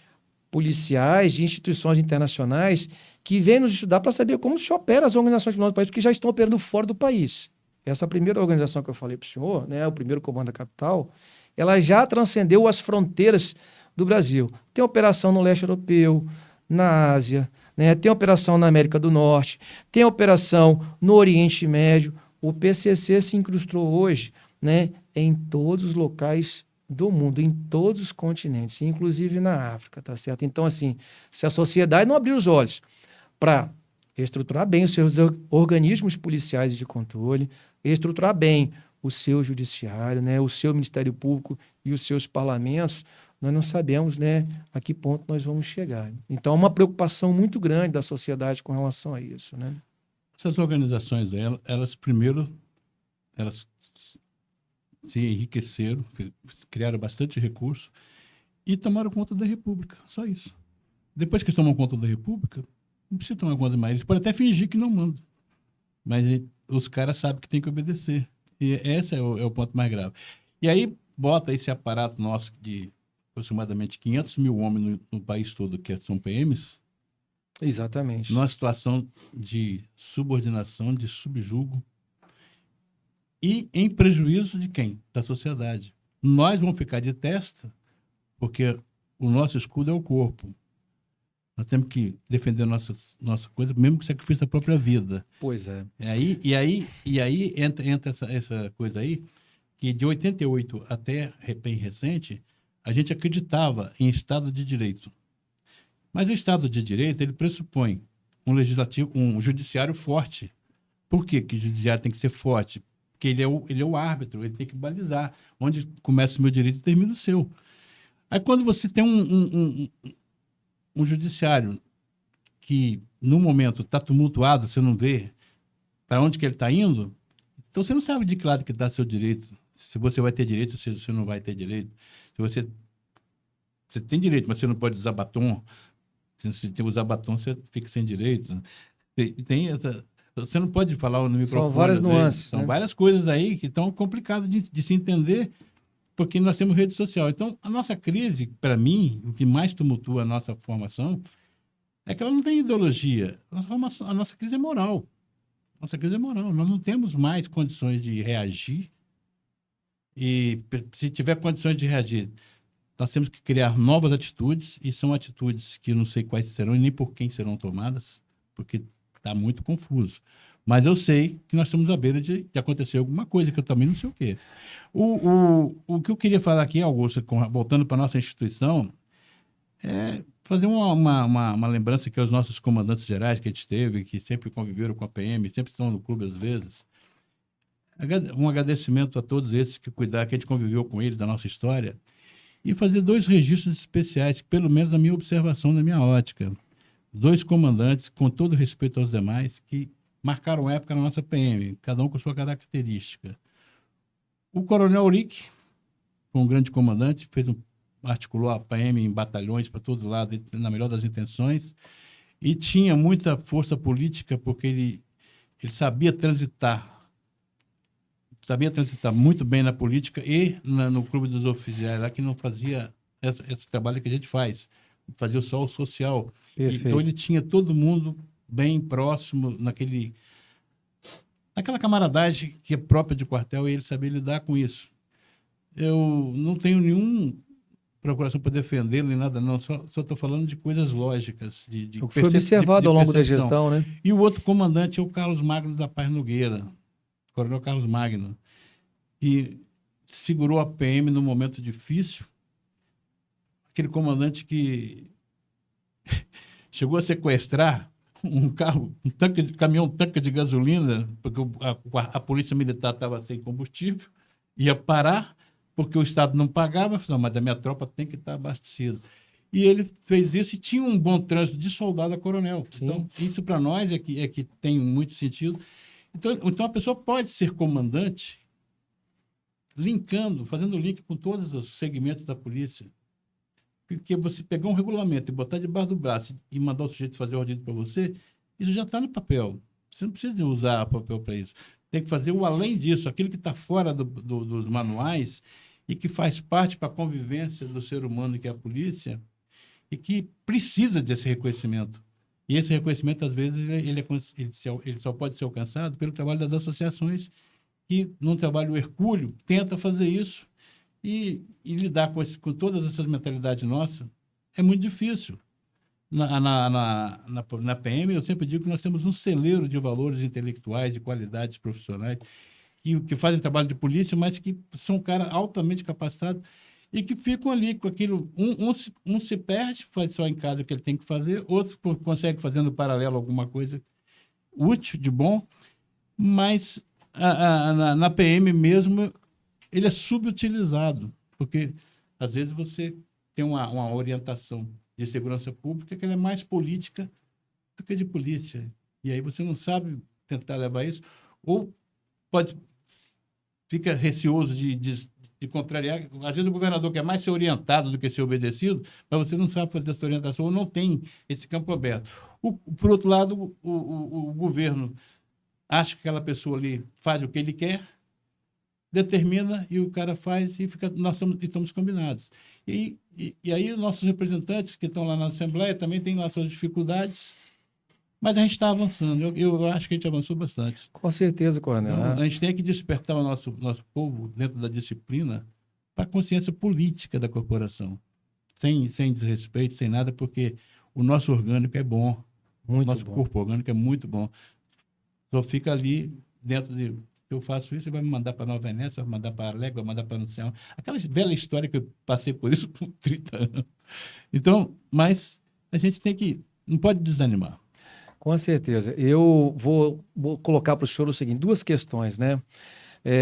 policiais, de instituições internacionais, que vêm nos estudar para saber como se opera as organizações criminosas do país, porque já estão operando fora do país. Essa primeira organização que eu falei para o senhor, né, o primeiro comando da capital, ela já transcendeu as fronteiras do Brasil. Tem operação no leste europeu, na Ásia, né? Tem operação na América do Norte, tem operação no Oriente Médio. O PCC se incrustou hoje, né, em todos os locais do mundo, em todos os continentes, inclusive na África, tá certo? Então, assim, se a sociedade não abrir os olhos para estruturar bem os seus organismos policiais de controle, estruturar bem o seu judiciário, né, o seu Ministério Público e os seus parlamentos, nós não sabemos, né, a que ponto nós vamos chegar. Então, é uma preocupação muito grande da sociedade com relação a isso, né? Essas organizações, elas primeiro, elas se enriqueceram, criaram bastante recurso e tomaram conta da República, só isso. Depois que eles tomam conta da República, não precisa tomar conta mais. Eles podem até fingir que não mandam, mas os caras sabem que tem que obedecer. E esse é o ponto mais grave. E aí bota esse aparato nosso de aproximadamente 500 mil homens no país todo, que são PMs, Exatamente. numa situação de subordinação, de subjugo, e em prejuízo de quem? Da sociedade. Nós vamos ficar de testa, porque o nosso escudo é o corpo. Nós temos que defender nossa coisa, mesmo que sacrifício da própria vida. Pois é. E aí entra essa coisa aí, que de 88 até bem recente, a gente acreditava em Estado de Direito. Mas o Estado de Direito, ele pressupõe um judiciário forte. Por que o judiciário tem que ser forte? Porque ele é o árbitro, ele tem que balizar onde começa o meu direito e termina o seu. Aí quando você tem um judiciário que, no momento, está tumultuado, você não vê para onde que ele está indo, então você não sabe de que lado que está seu direito, se você vai ter direito, se você não vai ter direito. Se você tem direito, mas você não pode usar batom. Se você usar batom, você fica sem direito. Você não pode falar no microfone. São várias nuances. São né? várias coisas aí que estão complicadas de se entender, porque nós temos rede social. Então, a nossa crise, para mim, o que mais tumultua a nossa formação é que ela não tem ideologia. A nossa crise é moral. Nossa crise é moral. Nós não temos mais condições de reagir. E se tiver condições de reagir, nós temos que criar novas atitudes, e são atitudes que eu não sei quais serão e nem por quem serão tomadas, porque Está muito confuso. Mas eu sei que nós estamos à beira de acontecer alguma coisa, que eu também não sei o quê. O que eu queria falar aqui, Augusto, voltando para a nossa instituição, é fazer uma lembrança que aos nossos comandantes gerais que a gente teve, que sempre conviveram com a PM, sempre estão no clube às vezes. Um agradecimento a todos esses que cuidaram, que a gente conviveu com eles, da nossa história, e fazer 2 registros especiais, pelo menos na minha observação, na minha ótica. 2 comandantes, com todo respeito aos demais, que marcaram época na nossa PM, cada um com sua característica. O Coronel Uric, um grande comandante, articulou a PM em batalhões para todo lado, na melhor das intenções, e tinha muita força política, porque ele sabia transitar muito bem na política e no clube dos oficiais, lá que não fazia esse trabalho que a gente faz, fazia só o social. Perfeito. Então ele tinha todo mundo bem próximo, naquela camaradagem que é própria de quartel, e ele sabia lidar com isso. Eu não tenho nenhuma procuração para defendê-lo nem nada, não, só estou falando de coisas lógicas. O que foi observado ao longo da gestão, né? E o outro comandante é o Carlos Magno da Paz Nogueira, Coronel Carlos Magno, que segurou a PM num momento difícil, aquele comandante que chegou a sequestrar um caminhão-tanque de gasolina, porque a polícia militar estava sem combustível, ia parar, porque o Estado não pagava, falou, mas a minha tropa tem que estar abastecida. E ele fez isso e tinha um bom trânsito de soldado a coronel. Sim. Então, isso para nós é que tem muito sentido. Então, a pessoa pode ser comandante fazendo link com todos os segmentos da polícia. Porque você pegar um regulamento e botar debaixo do braço e mandar o sujeito fazer o ordem para você, isso já está no papel. Você não precisa usar papel para isso. Tem que fazer o além disso, aquilo que está fora dos manuais e que faz parte para a convivência do ser humano, que é a polícia, e que precisa desse reconhecimento. E esse reconhecimento, às vezes, ele só pode ser alcançado pelo trabalho das associações, que, num trabalho hercúleo, tenta fazer isso e lidar com todas essas mentalidades nossas é muito difícil. Na PM, eu sempre digo que nós temos um celeiro de valores intelectuais, de qualidades profissionais, que fazem trabalho de polícia, mas que são caras altamente capacitados e que ficam ali com aquilo. Um se perde, faz só em casa o que ele tem que fazer, outro consegue fazer no paralelo alguma coisa útil, de bom, mas na PM mesmo ele é subutilizado, porque às vezes você tem uma orientação de segurança pública que ela é mais política do que de polícia. E aí você não sabe tentar levar isso, ou fica receoso de contrariar. Às vezes o governador quer mais ser orientado do que ser obedecido, mas você não sabe fazer essa orientação, ou não tem esse campo aberto. Por outro lado, o governo acha que aquela pessoa ali faz o que ele quer, determina e o cara faz e nós estamos combinados. E aí os nossos representantes que estão lá na Assembleia também têm lá suas dificuldades, mas a gente está avançando. Eu acho que a gente avançou bastante. Com certeza, Coronel. Então, a gente tem que despertar o nosso povo dentro da disciplina para a consciência política da corporação, sem desrespeito, sem nada, porque o nosso orgânico é bom. Muito nosso bom. corpo orgânico é muito bom. Só fica ali dentro de... Eu faço isso, você vai me mandar para Nova Venécia, vai me mandar para Alegre, vai me mandar para Anunciar. Aquela velha história que eu passei por isso por 30 anos. Então, mas a gente não pode desanimar. Com certeza. Eu vou colocar para o senhor o seguinte, 2 questões, né?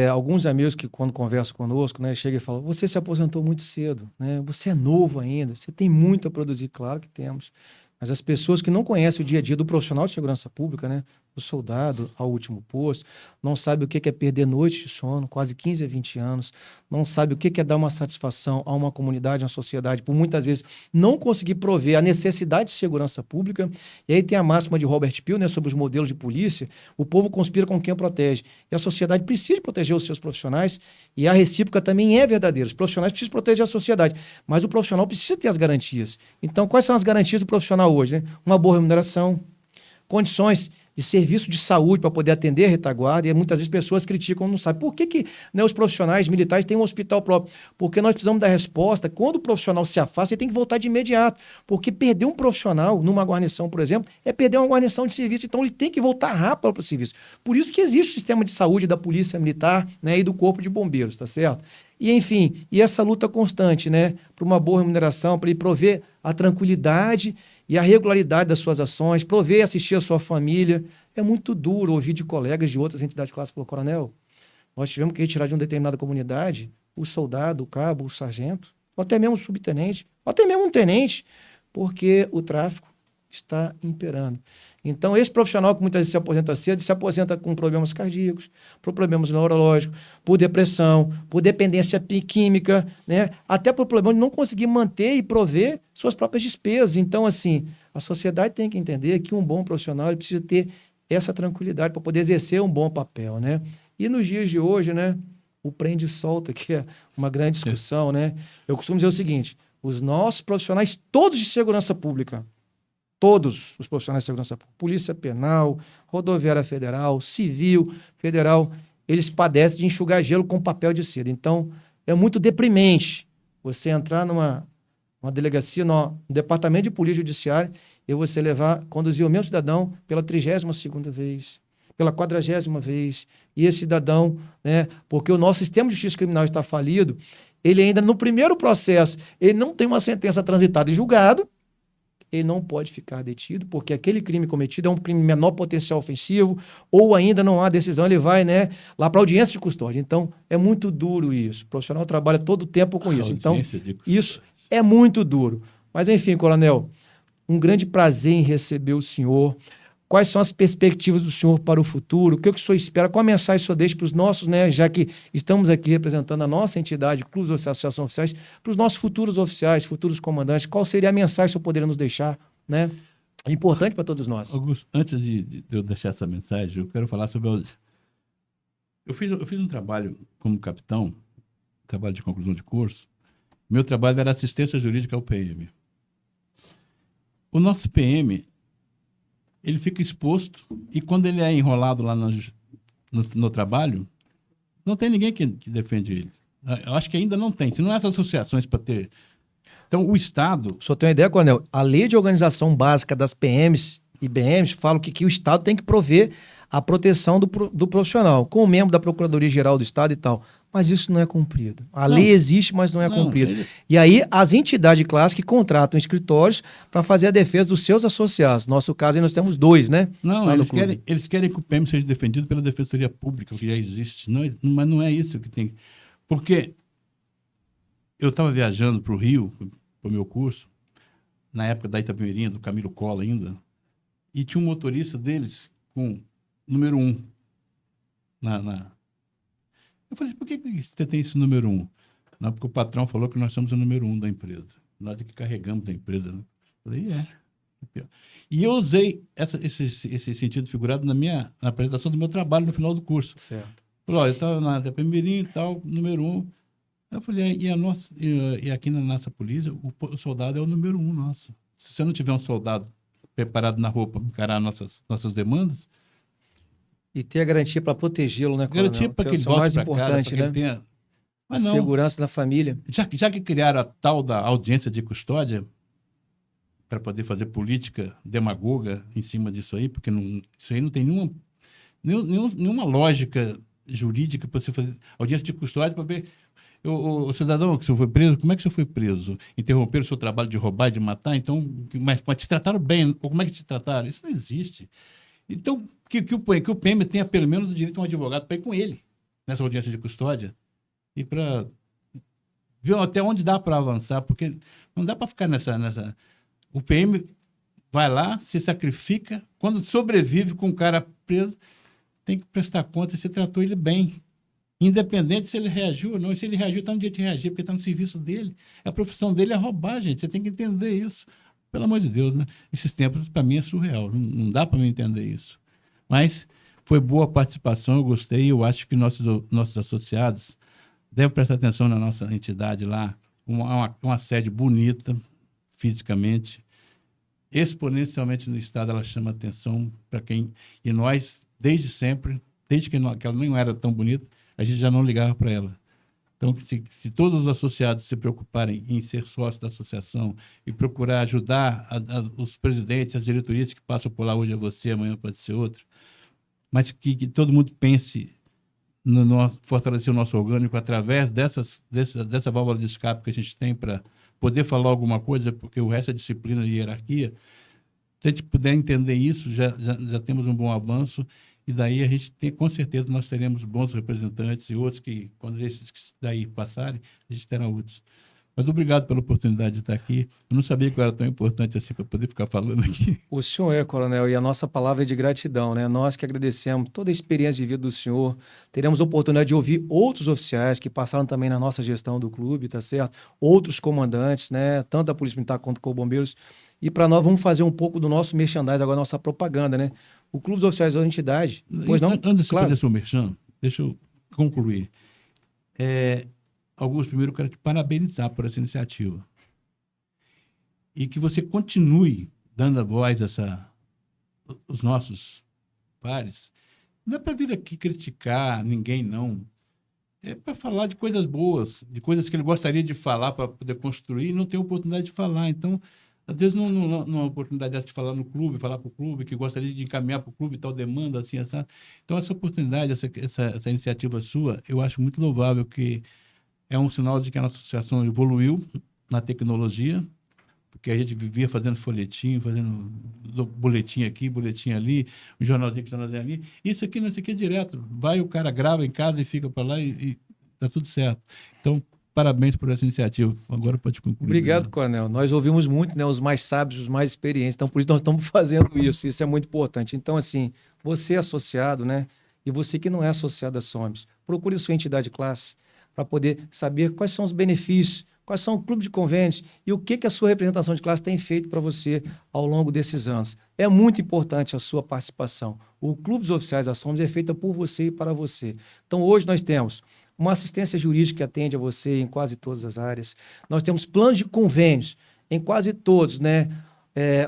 Alguns amigos que, quando conversam conosco, né, chegam e falam, você se aposentou muito cedo, né? Você é novo ainda, você tem muito a produzir. Claro que temos. Mas as pessoas que não conhecem o dia a dia do profissional de segurança pública, né, do soldado ao último posto, não sabe o que é perder noites de sono, quase 15 a 20 anos, não sabe o que é dar uma satisfação a uma comunidade, a uma sociedade, por muitas vezes não conseguir prover a necessidade de segurança pública. E aí tem a máxima de Robert Peel, né, sobre os modelos de polícia, o povo conspira com quem o protege. E a sociedade precisa proteger os seus profissionais, e a recíproca também é verdadeira. Os profissionais precisam proteger a sociedade, mas o profissional precisa ter as garantias. Então, quais são as garantias do profissional hoje, né? Uma boa remuneração, condições de serviço de saúde para poder atender a retaguarda, e muitas vezes pessoas criticam, não sabem. Por que né, os profissionais militares têm um hospital próprio? Porque nós precisamos dar resposta. Quando o profissional se afasta, ele tem que voltar de imediato. Porque perder um profissional numa guarnição, por exemplo, é perder uma guarnição de serviço. Então, ele tem que voltar rápido para o serviço. Por isso que existe o sistema de saúde da Polícia Militar, né, e do Corpo de Bombeiros, tá certo? E, enfim, e essa luta constante, né, para uma boa remuneração, para ele prover a tranquilidade e a regularidade das suas ações, prover e assistir a sua família. É muito duro ouvir de colegas de outras entidades de classe, falou, coronel, nós tivemos que retirar de uma determinada comunidade o soldado, o cabo, o sargento, ou até mesmo o subtenente, ou até mesmo um tenente, porque o tráfico está imperando. Então, esse profissional que muitas vezes se aposenta cedo, se aposenta com problemas cardíacos, por problemas neurológicos, por depressão, por dependência química, né? Até por problema de não conseguir manter e prover suas próprias despesas. Então, assim, a sociedade tem que entender que um bom profissional ele precisa ter essa tranquilidade para poder exercer um bom papel, né? E nos dias de hoje, né, o prende e solta, que é uma grande discussão, né? Eu costumo dizer o seguinte, os nossos profissionais, todos de segurança pública, todos os profissionais de segurança pública, Polícia Penal, Rodoviária Federal, Civil, Federal, eles padecem de enxugar gelo com papel de seda. Então, é muito deprimente você entrar numa delegacia, no departamento de polícia judiciária, e você conduzir o mesmo cidadão pela 32ª vez, pela 40ª vez, e esse cidadão, né, porque o nosso sistema de justiça criminal está falido, ele ainda no primeiro processo, ele não tem uma sentença transitada e julgado, ele não pode ficar detido, porque aquele crime cometido é um crime menor potencial ofensivo, ou ainda não há decisão, ele vai, né, lá para a audiência de custódia. Então, é muito duro isso. O profissional trabalha todo o tempo com isso. Então, isso é muito duro. Mas, enfim, coronel, um grande prazer em receber o senhor. Quais são as perspectivas do senhor para o futuro? O que o senhor espera? Qual a mensagem o senhor deixa para os nossos, né, já que estamos aqui representando a nossa entidade, clubes de associação oficiais, para os nossos futuros oficiais, futuros comandantes? Qual seria a mensagem que o senhor poderia nos deixar, né? Importante para todos nós. Augusto, antes de eu deixar essa mensagem, eu quero falar sobre... Eu fiz um trabalho como capitão, trabalho de conclusão de curso. Meu trabalho era assistência jurídica ao PM. O nosso PM... ele fica exposto e quando ele é enrolado lá no trabalho, não tem ninguém que defende ele. Eu acho que ainda não tem. Se não essas associações para ter... Então, o Estado... O senhor tem uma ideia, coronel? A lei de organização básica das PMs e BMs fala que o Estado tem que prover a proteção do profissional, com o membro da Procuradoria-Geral do Estado e tal. Mas isso não é cumprido. A lei existe, mas não é cumprida. E aí, as entidades de classe que contratam escritórios para fazer a defesa dos seus associados. No nosso caso, aí nós temos 2, né? Não, eles querem que o PM seja defendido pela Defensoria Pública, que já existe. Mas não é isso que tem. Porque eu estava viajando para o Rio, para o meu curso, na época da Itapemirim, do Camilo Cola ainda, e tinha um motorista deles com número 1 Eu falei, por que você tem esse número 1? Não, porque o patrão falou que nós somos o número 1 da empresa. Nós é que carregamos da empresa. Né? Eu falei, E eu usei esse sentido figurado na apresentação do meu trabalho no final do curso. Certo. Falei, eu estava na Itapemirim e tal, número 1. Eu falei, e aqui na nossa polícia, o soldado é o número 1 nosso. Se você não tiver um soldado preparado na rua para encarar nossas demandas... E ter a garantia para protegê-lo, né, coronel? Garantia para que ele volte mais importante, né? Tenha... A segurança da família. Já que criaram a tal da audiência de custódia, para poder fazer política demagoga em cima disso aí, porque isso aí não tem nenhuma lógica jurídica para você fazer audiência de custódia para ver o cidadão que você foi preso, como é que você foi preso? Interromperam o seu trabalho de roubar, de matar? Então, mas te trataram bem, ou como é que te trataram? Isso não existe. Então, que o PM tenha pelo menos o direito a um advogado para ir com ele nessa audiência de custódia e para ver até onde dá para avançar, porque não dá para ficar nessa... O PM vai lá, se sacrifica, quando sobrevive com o cara preso, tem que prestar conta se tratou ele bem, independente se ele reagiu ou não. E se ele reagiu, está no dia de reagir, porque está no serviço dele. A profissão dele é roubar, gente. Você tem que entender isso. Pelo amor de Deus, né? Esses tempos, para mim, é surreal. Não dá para mim entender isso. Mas foi boa a participação, eu gostei. Eu acho que nossos associados devem prestar atenção na nossa entidade lá. Uma sede bonita, fisicamente. exponencialmente no Estado, ela chama atenção para quem... E nós, desde sempre, desde que ela não era tão bonita, a gente já não ligava para ela. Então, se todos os associados se preocuparem em ser sócios da associação e procurar ajudar os presidentes, as diretorias que passam por lá, hoje é você, amanhã pode ser outro, mas que todo mundo pense no fortalecer o nosso orgânico através dessa válvula de escape que a gente tem para poder falar alguma coisa, porque o resto é disciplina e hierarquia. Se a gente puder entender isso, já temos um bom avanço, e daí a gente tem, com certeza, nós teremos bons representantes e outros que, quando esses daí passarem, a gente terá outros. Mas obrigado pela oportunidade de estar aqui. Eu não sabia que eu era tão importante assim para poder ficar falando aqui. O senhor é, coronel, e a nossa palavra é de gratidão, né? Nós que agradecemos toda a experiência de vida do senhor. Teremos a oportunidade de ouvir outros oficiais que passaram também na nossa gestão do clube, tá certo? Outros comandantes, né? Tanto da Polícia Militar quanto com bombeiros. E para nós vamos fazer um pouco do nosso merchandising, agora nossa propaganda, né? O Clube dos Oficiais da entidade, pois não? Antes de Claro. fazer seu merchan, deixa eu concluir. Augusto, primeiro eu quero te parabenizar por essa iniciativa. E que você continue dando a voz aos nossos pares. Não é para vir aqui criticar ninguém, não. É para falar de coisas boas, de coisas que ele gostaria de falar para poder construir e não tem oportunidade de falar. Então, às vezes, não há uma oportunidade dessa de falar no clube, falar para o clube, que gostaria de encaminhar para o clube tal demanda, assim, assim. Então, essa oportunidade, essa iniciativa sua, eu acho muito louvável, que é um sinal de que a nossa associação evoluiu na tecnologia, porque a gente vivia fazendo folhetim, fazendo boletim aqui, boletim ali, um jornalzinho aqui, jornalzinho ali. Isso aqui é direto. Vai, o cara grava em casa e fica para lá e tá tudo certo. Então, parabéns por essa iniciativa. Agora pode concluir. Obrigado, coronel. Nós ouvimos muito, né, os mais sábios, os mais experientes. Então, por isso nós estamos fazendo isso. Isso é muito importante. Então, assim, você é associado, né, e você que não é associado à SOMES, procure sua entidade de classe para poder saber quais são os benefícios, quais são o clube de convênios e o que a sua representação de classe tem feito para você ao longo desses anos. É muito importante a sua participação. O Clube dos Oficiais da SOMES é feito por você e para você. Então, hoje nós temos uma assistência jurídica que atende a você em quase todas as áreas. Nós temos planos de convênios em quase todos, né?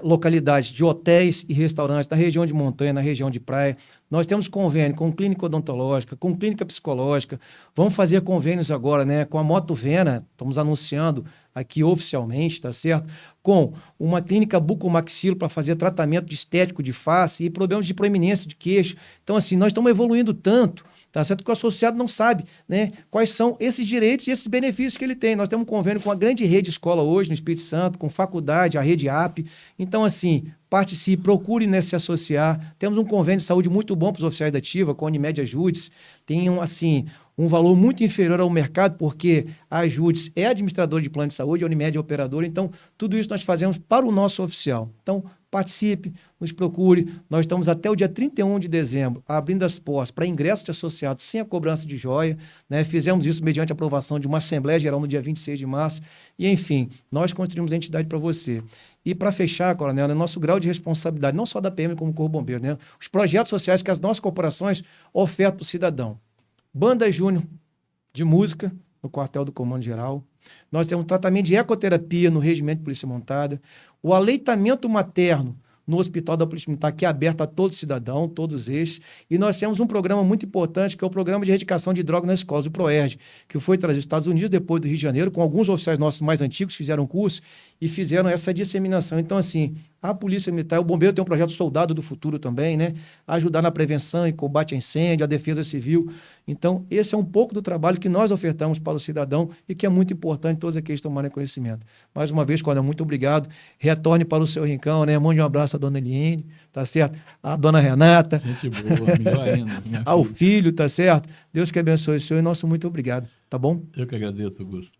Localidades de hotéis e restaurantes, na região de montanha, na região de praia. Nós temos convênio com clínica odontológica, com clínica psicológica. Vamos fazer convênios agora, né, com a Moto Vena, estamos anunciando aqui oficialmente, tá certo? Com uma clínica bucomaxilo para fazer tratamento de estético de face e problemas de proeminência de queixo. Então, assim, nós estamos evoluindo tanto, tá certo? Que o associado não sabe, né, quais são esses direitos e esses benefícios que ele tem. Nós temos um convênio com a grande rede de escola hoje no Espírito Santo, com faculdade, a rede AP. Então, assim, participe, procure, né, se associar. Temos um convênio de saúde muito bom para os oficiais da ativa, com a Unimed Ajudes. Tem, um valor muito inferior ao mercado, porque a Ajudes é administradora de plano de saúde, a Unimed é operadora. Então, tudo isso nós fazemos para o nosso oficial. Então, participe, nos procure. Nós estamos até o dia 31 de dezembro abrindo as portas para ingresso de associados sem a cobrança de joia, né? Fizemos isso mediante a aprovação de uma Assembleia Geral no dia 26 de março. E, enfim, nós construímos a entidade para você. E, para fechar, coronel, né, nosso grau de responsabilidade, não só da PM como Corpo Bombeiro, né? Os projetos sociais que as nossas corporações ofertam para o cidadão. Banda Júnior de música no quartel do Comando Geral. Nós temos tratamento de ecoterapia no Regimento de Polícia Montada. O aleitamento materno no Hospital da Polícia Militar, que é aberto a todo cidadão, todos esses. E nós temos um programa muito importante, que é o Programa de Erradicação de Drogas nas Escolas, o PROERD, que foi trazido dos Estados Unidos, depois do Rio de Janeiro, com alguns oficiais nossos mais antigos, fizeram curso e fizeram essa disseminação. Então, assim, a Polícia Militar, o Bombeiro tem um projeto Soldado do Futuro também, né? Ajudar na prevenção e combate a incêndio, a defesa civil. Então, esse é um pouco do trabalho que nós ofertamos para o cidadão e que é muito importante todos aqueles tomarem conhecimento. Mais uma vez, Coronel, muito obrigado. Retorne para o seu rincão, né? Mande um abraço à dona Eliene, tá certo? À dona Renata. Gente boa, melhor ainda. Ao filho, tá certo? Deus que abençoe o senhor e nosso muito obrigado, tá bom? Eu que agradeço, Augusto.